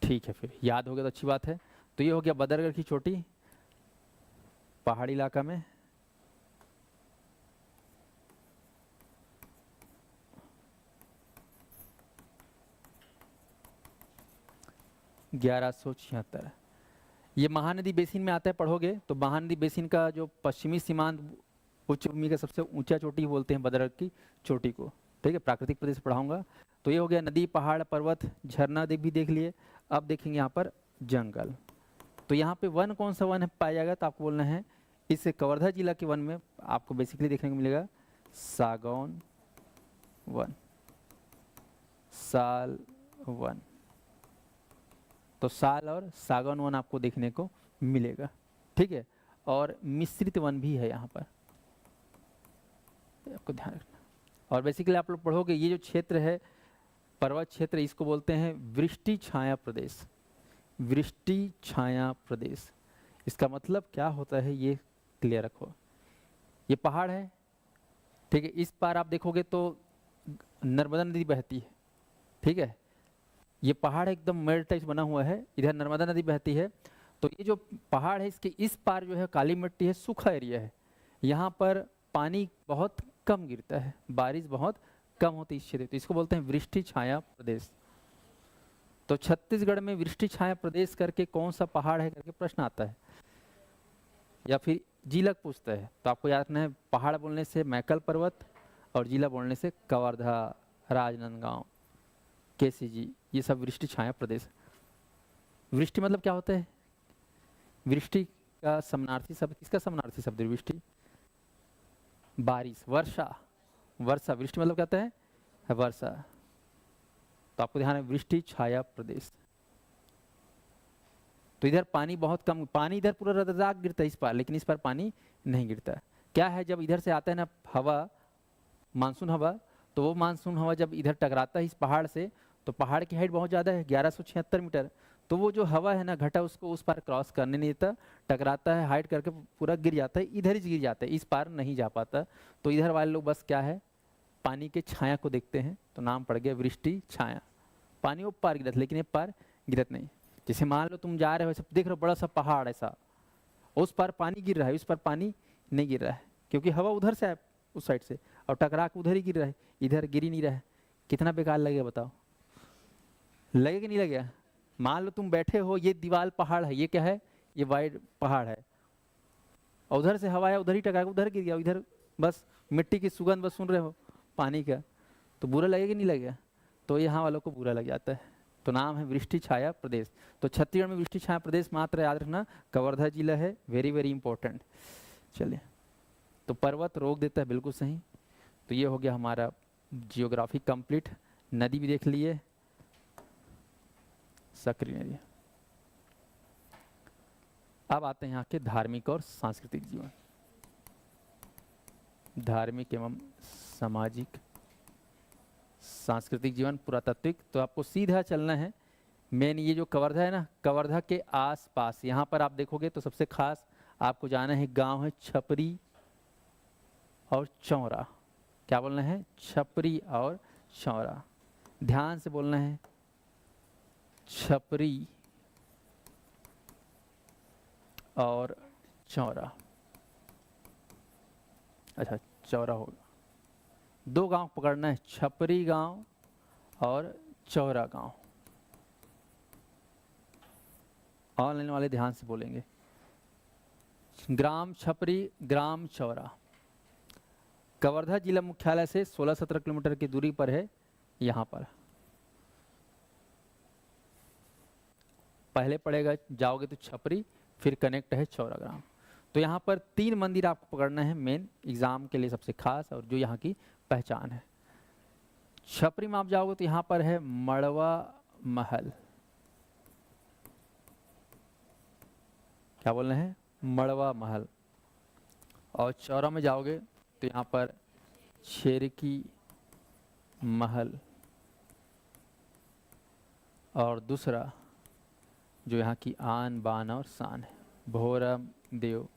S1: ठीक है, फिर याद हो गया तो अच्छी बात है। तो ये हो गया बदरगढ़ की चोटी, पहाड़ी इलाका में। (1176) ये महानदी बेसिन में आता है, पढ़ोगे तो महानदी बेसिन का जो पश्चिमी सीमांत उच्च भूमि का सबसे ऊंचा चोटी बोलते हैं बदरगढ़ की चोटी को। ठीक है, प्राकृतिक प्रदेश पढ़ाऊंगा। तो ये हो गया नदी, पहाड़, पर्वत, झरना भी देख लिए। अब देखेंगे यहाँ पर जंगल। तो यहाँ पे वन कौन सा वन है पाया जाएगा, तो आपको बोलना है, इस कवर्धा जिला के वन में आपको बेसिकली देखने को मिलेगा सागौन वन, साल वन। तो साल और सागौन वन आपको देखने को मिलेगा। ठीक है, और मिश्रित वन भी है यहाँ पर, आपको ध्यान रखना। और बेसिकली आप लोग पढ़ोगे ये जो क्षेत्र है पर्वत क्षेत्र, इसको बोलते हैं वृष्टि छाया प्रदेश, वृष्टि छाया प्रदेश। इसका मतलब क्या होता है ये क्लियर रखो। ये पहाड़ है, ठीक है, इस पार आप देखोगे तो नर्मदा नदी बहती है। ठीक है, ये पहाड़ एकदम मेड़ टाइप बना हुआ है, इधर नर्मदा नदी बहती है। तो ये जो पहाड़ है इसके इस पार जो है काली मिट्टी है, सूखा एरिया है, यहाँ पर पानी बहुत कम गिरता है, बारिश बहुत कम होती है इस क्षेत्र, तो इसको बोलते हैं वृष्टि छाया प्रदेश। तो छत्तीसगढ़ में वृष्टि छाया प्रदेश करके कौन सा पहाड़ है करके प्रश्न आता है, या फिर जिला पूछता है, तो आपको याद रखना है पहाड़ बोलने से मैकल पर्वत और जिला बोलने से कवर्धा, राजनांदगांव। KCG, ये सब वृष्टि छाया प्रदेश। वृष्टि मतलब क्या होता है? वृष्टि का समानार्थी शब्द, किसका समानार्थी शब्द है वृष्टि? बारिश, वर्षा। वर्षा, वृष्टि मतलब क्या होता है? वर्षा। तो आपको ध्यान है वृष्टि छाया प्रदेश। तो इधर पानी बहुत कम, पानी इधर पूरा रदरदार गिरता है इस पार, लेकिन इस पार पानी नहीं गिरता। क्या है, जब इधर से आता है ना हवा, मानसून हवा, तो वो मानसून हवा जब इधर टकराता है इस पहाड़ से, तो पहाड़ की हाइट बहुत ज़्यादा है 1176 मीटर, तो वो जो हवा है ना घटा उसको उस पार क्रॉस करने नहीं देता, टकराता है हाइट करके पूरा गिर जाता है, इधर ही गिर जाता है, इस पार नहीं जा पाता। तो इधर वाले लोग बस क्या है, पानी के छाया को देखते हैं, तो नाम पड़ गया वृष्टि छाया। पानी वो पार गिरत, लेकिन ये पार गिरत नहीं। जैसे मान लो तुम जा रहे हो, सब देख रहे हो बड़ा सा पहाड़ ऐसा, उस पार पानी गिर रहा है, उस पार पानी नहीं गिर रहा है, क्योंकि हवा उधर से है उस साइड से, और टकरा के उधर ही गिर रहा है, इधर गिर ही नहीं रहा है। कितना बेकार लगेगा बताओ? लगे कि नहीं लगेगा? मान लो तुम बैठे हो, ये दीवार पहाड़ है, ये क्या है, ये वाइड पहाड़ है, और उधर से हवा है, उधर ही टकरा के उधर गिर गया, इधर बस मिट्टी की सुगंध बस सुन रहे हो पानी का, तो बुरा लगेगा नहीं लगेगा? तो यहाँ वालों को बुरा लग जाता है। तो नाम है वृष्टि छाया प्रदेश। तो छत्तीसगढ़ में वृष्टि छाया प्रदेश मात्र याद रखना कवर्धा जिला है, वेरी वेरी इंपॉर्टेंट। चलिए, तो पर्वत रोक देता है, बिल्कुल सही। तो ये हो गया हमारा जियोग्राफी कंप्लीट। नदी भी देख लिए, सक्रिय नदी। अब आते हैं यहाँ के धार्मिक और सांस्कृतिक जीवन। धार्मिक एवं सामाजिक सांस्कृतिक जीवन, पुरातात्विक। तो आपको सीधा चलना है, मेन ये जो कवर्धा है ना, कवर्धा के आसपास यहाँ पर आप देखोगे तो सबसे खास आपको जाना है, गांव है छपरी और चौरा। क्या बोलना है? छपरी और चौरा। ध्यान से बोलना है, छपरी और चौरा। अच्छा, चौरा होगा, दो गांव पकड़ना है, छपरी गांव और चौरा गांव। ऑनलाइन वाले ध्यान से बोलेंगे, ग्राम छपरी, ग्राम चौरा। कवर्धा जिला मुख्यालय से 16-17 किलोमीटर की दूरी पर है। यहाँ पर पहले पड़ेगा, जाओगे तो छपरी, फिर कनेक्ट है चौरा ग्राम। तो यहाँ पर 3 मंदिर आपको पकड़ना है मेन, एग्जाम के लिए सबसे खास और जो यहाँ की पहचान है। छपरी में आप जाओगे तो यहाँ पर है मड़वा महल। क्या बोलना है? मड़वा महल। और चौरा में जाओगे तो यहाँ पर शेरकी महल, और दूसरा जो यहाँ की आन बान और शान है, भोरम देव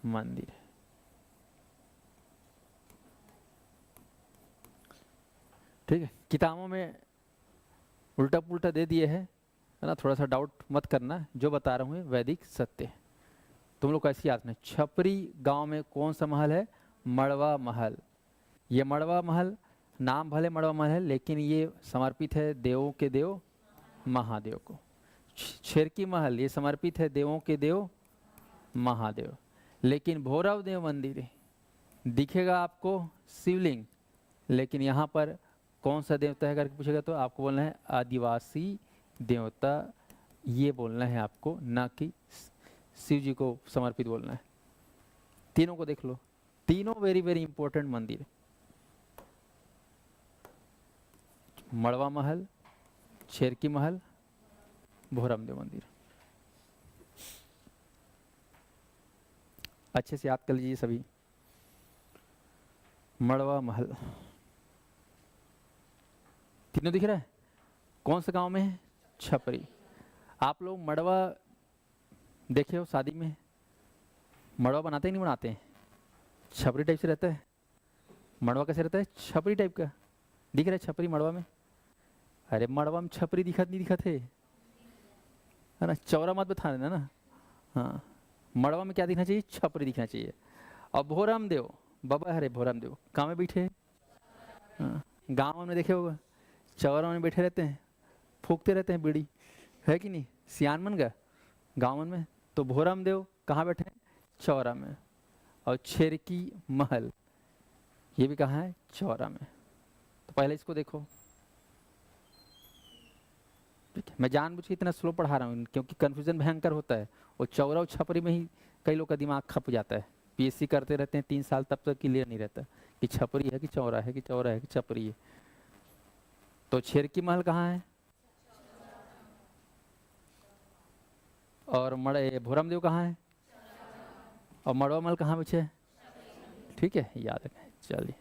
S1: मंदिर। ठीक है, किताबों में उल्टा पुल्टा दे दिए है ना, थोड़ा सा डाउट मत करना, जो बता रहा हूँ वैदिक सत्य है। तुम लोग कैसी याद में, छपरी गांव में कौन सा महल है? मड़वा महल। ये मड़वा महल, नाम भले मड़वा महल है, लेकिन ये समर्पित है देवों के देव महादेव को। शेरकी महल, ये समर्पित है देवों के देव महादेव। लेकिन भोरव देव मंदिर दिखेगा आपको शिवलिंग, लेकिन यहाँ पर कौन सा देवता है करके पूछेगा तो आपको बोलना है आदिवासी देवता, ये बोलना है आपको, ना कि शिव जी को समर्पित बोलना है। तीनों को देख लो, तीनों वेरी वेरी इंपॉर्टेंट मंदिर, मड़वा महल, शेरकी महल, भोरम देव मंदिर। अच्छे से याद कर लीजिए सभी। मड़वा महल तीनों दिख रहा है, कौन सा गांव में है? छपरी। आप लोग मड़वा देखे हो शादी में, मड़वा बनाते ही नहीं बनाते हैं, छपरी टाइप से रहता है। मड़वा कैसे रहता है? छपरी टाइप का दिख रहा है छपरी मड़वा में। अरे मड़वा में छपरी दिखत नहीं दिखत है ना, चौरा मत बता देना ना। हाँ, मड़वा में क्या दिखना चाहिए? छपरी दिखना चाहिए। और भोरम देव बाबा, अरे भोरम देव कहाँ में बैठे? हाँ, गाँव में देखे होगा, चौरा में बैठे रहते हैं, फूकते रहते हैं बीड़ी, है कि नहीं? सियानमन का गाँव में। तो भोरम देव कहाँ बैठे हैं? चौरा में। और छेरकी महल ये भी कहाँ है? चौरा में। तो पहले इसको देखो, ठीक है, मैं जानबूझ के इतना स्लो पढ़ा रहा हूँ क्योंकि कन्फ्यूजन भयंकर होता है, और चौरा और छपरी में ही कई लोग का दिमाग खप जाता है। पीएससी करते रहते हैं 3 साल, तब तक क्लियर नहीं रहता कि छपरी है कि चौरा है, कि चौरा है कि छपरी है। तो छेरकी महल कहाँ है, और भोरम देव कहाँ है, और मड़वा महल कहाँ बचे है? ठीक है, याद रखें। चलिए,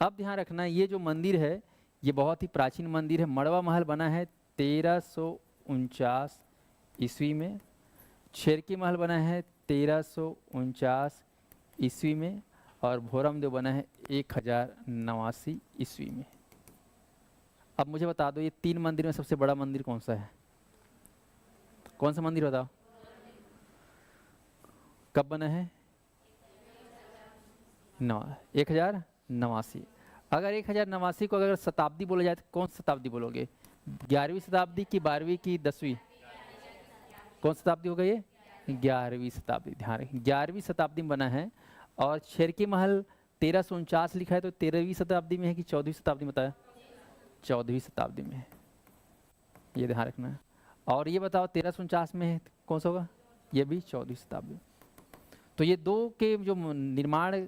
S1: अब ध्यान रखना, ये जो मंदिर है ये बहुत ही प्राचीन मंदिर है। मड़वा महल बना है 1349 ईस्वी में, छेरकी महल बना है 1349 ईस्वी में, और भोरम देव बना है 1089 ईस्वी में। अब मुझे बता दो, ये 3 मंदिर में सबसे बड़ा मंदिर कौन सा है? कौन सा मंदिर बताओ? कब बना है? 1089। अगर 1089 को अगर शताब्दी बोला जाए तो कौन सी शताब्दी बोलोगे? 11वीं शताब्दी की, 12वीं की, 10वीं? कौन शताब्दी हो गई ये? 11वीं शताब्दी। ध्यान रखें, 11वीं शताब्दी में बना है। और छेरकी महल 1349 लिखा है, तो 13वीं शताब्दी में है कि 14वीं शताब्दी में बताया? 14वीं शताब्दी में है, ये ध्यान रखना है। और ये बताओ 1349 में है कौन सा होगा? ये भी 14वीं शताब्दी। तो ये दो के जो निर्माण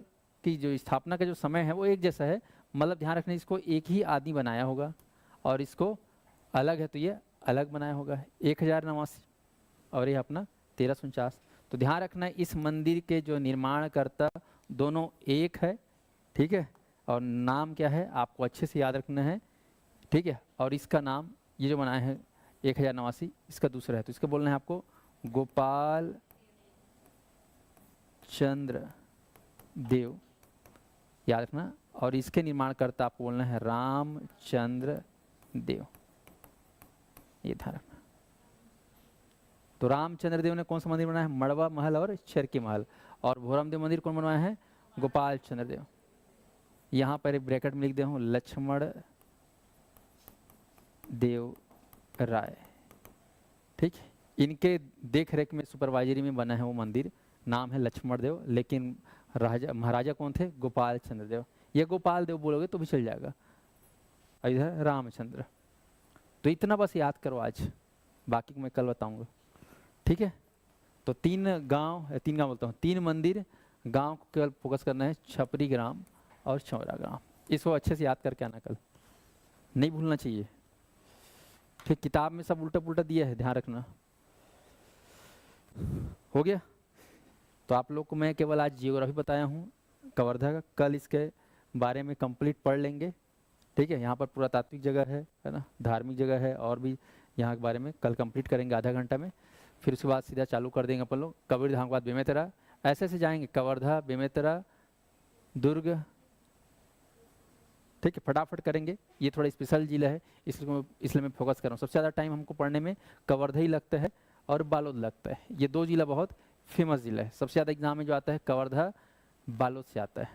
S1: की जो स्थापना का जो समय है वो एक जैसा है, मतलब ध्यान रखना, इसको एक ही आदमी बनाया होगा, और इसको अलग है तो ये अलग बनाया होगा। 1089 और ये अपना 1349। तो ध्यान रखना, इस मंदिर के जो निर्माणकर्ता दोनों एक है, ठीक है। और नाम क्या है आपको अच्छे से याद रखना है, ठीक है। और इसका नाम ये जो बनाया है 1089, इसका दूसरा है, तो इसका बोलना है आपको गोपाल चंद्र देव, याद रखना। और इसके निर्माणकर्ता आपको बोलना है रामचंद्र देव, ये ध्यान रखना। तो रामचंद्र देव ने कौन सा मंदिर बनाया है? मड़वा महल और छेरकी महल। और भोरम देव मंदिर कौन बनवाया है? गोपाल चंद्र देव। यहाँ पर एक ब्रैकेट में लिख दे हूँ, लक्ष्मण देव राय, ठीक है। इनके देख रेख में सुपरवाइजरी में बना है वो मंदिर, नाम है लक्ष्मण देव, लेकिन राजा महाराजा कौन थे? गोपाल चंद्र देव। ये गोपाल देव बोलोगे तो भी चल जाएगा, इधर रामचंद्र। तो इतना बस याद करो आज, बाकी को मैं कल बताऊंगा, ठीक है। तो 3 गांव बोलता हूँ, 3 मंदिर, गांव को केवल फोकस करना है, छपरी ग्राम और चौरा ग्राम। इसको अच्छे से याद करके आना, कल नहीं भूलना चाहिए, ठीक। किताब में सब उल्टा पुल्टा दिया है, ध्यान रखना। हो गया? तो आप लोग को मैं केवल आज जियोग्राफी बताया हूँ कवर्धा का, कल इसके बारे में कंप्लीट पढ़ लेंगे, ठीक है। यहाँ पर पुरातात्विक जगह है ना, धार्मिक जगह है, और भी यहाँ के बारे में कल कंप्लीट करेंगे आधा घंटा में। फिर उसके बाद सीधा चालू कर देंगे अपन लोग कबीर धाम के बाद बेमेतरा, ऐसे ऐसे जाएंगे, कवर्धा, बेमेतरा, दुर्ग, ठीक है, फटाफट करेंगे। ये थोड़ा स्पेशल जिला है, इसलिए मैं फोकस कर रहा हूँ। सबसे ज़्यादा टाइम हमको पढ़ने में कवर्धा ही लगता है और बालोद लगता है। ये 2 जिला बहुत फेमस जिला है, सबसे ज़्यादा एग्जाम में जो आता है कवर्धा बालोद से आता है,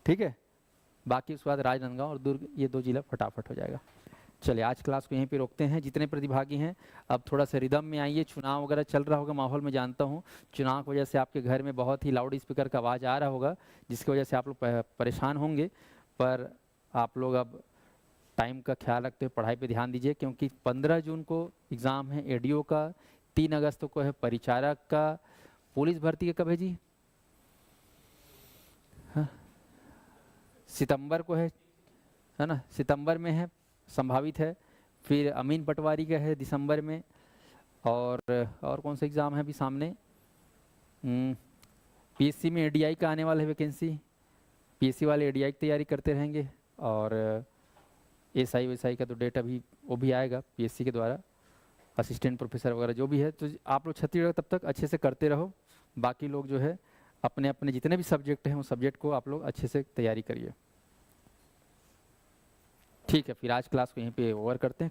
S1: ठीक है। बाकी उसके बाद राजनांदगांव और दुर्ग, ये 2 जिला फटाफट हो जाएगा। चलिए, आज क्लास को यहीं पे रोकते हैं। जितने प्रतिभागी हैं अब थोड़ा सा रिदम में आइए। चुनाव वगैरह चल रहा होगा माहौल में, जानता हूँ चुनाव की वजह से आपके घर में बहुत ही लाउड स्पीकर का आवाज़ आ रहा होगा, जिसकी वजह से आप लोग परेशान होंगे। पर आप लोग अब टाइम का ख्याल रखते हुए पढ़ाई पे ध्यान दीजिए, क्योंकि 15 जून को एग्ज़ाम है एडीओ का, 3 अगस्त को है परिचारक का, पुलिस भर्ती का कब है जी? हाँ, सितंबर को है ना, सितंबर में है, संभावित है। फिर अमीन पटवारी का है दिसंबर में, और कौन सा एग्ज़ाम है अभी सामने? पीएससी में एडीआई का आने वाला है वैकेंसी, पीएससी वाले एडीआई की तैयारी करते रहेंगे। और एसआई वेसआई का तो डेट अभी वो भी आएगा पीएससी के द्वारा, असिस्टेंट प्रोफेसर वगैरह जो भी है। तो आप लोग छत्तीसगढ़ तब तक अच्छे से करते रहो, बाकी लोग जो है अपने अपने जितने भी सब्जेक्ट हैं उस सब्जेक्ट को आप लोग अच्छे से तैयारी करिए, ठीक है। फिर आज क्लास को यहीं पे ओवर करते हैं।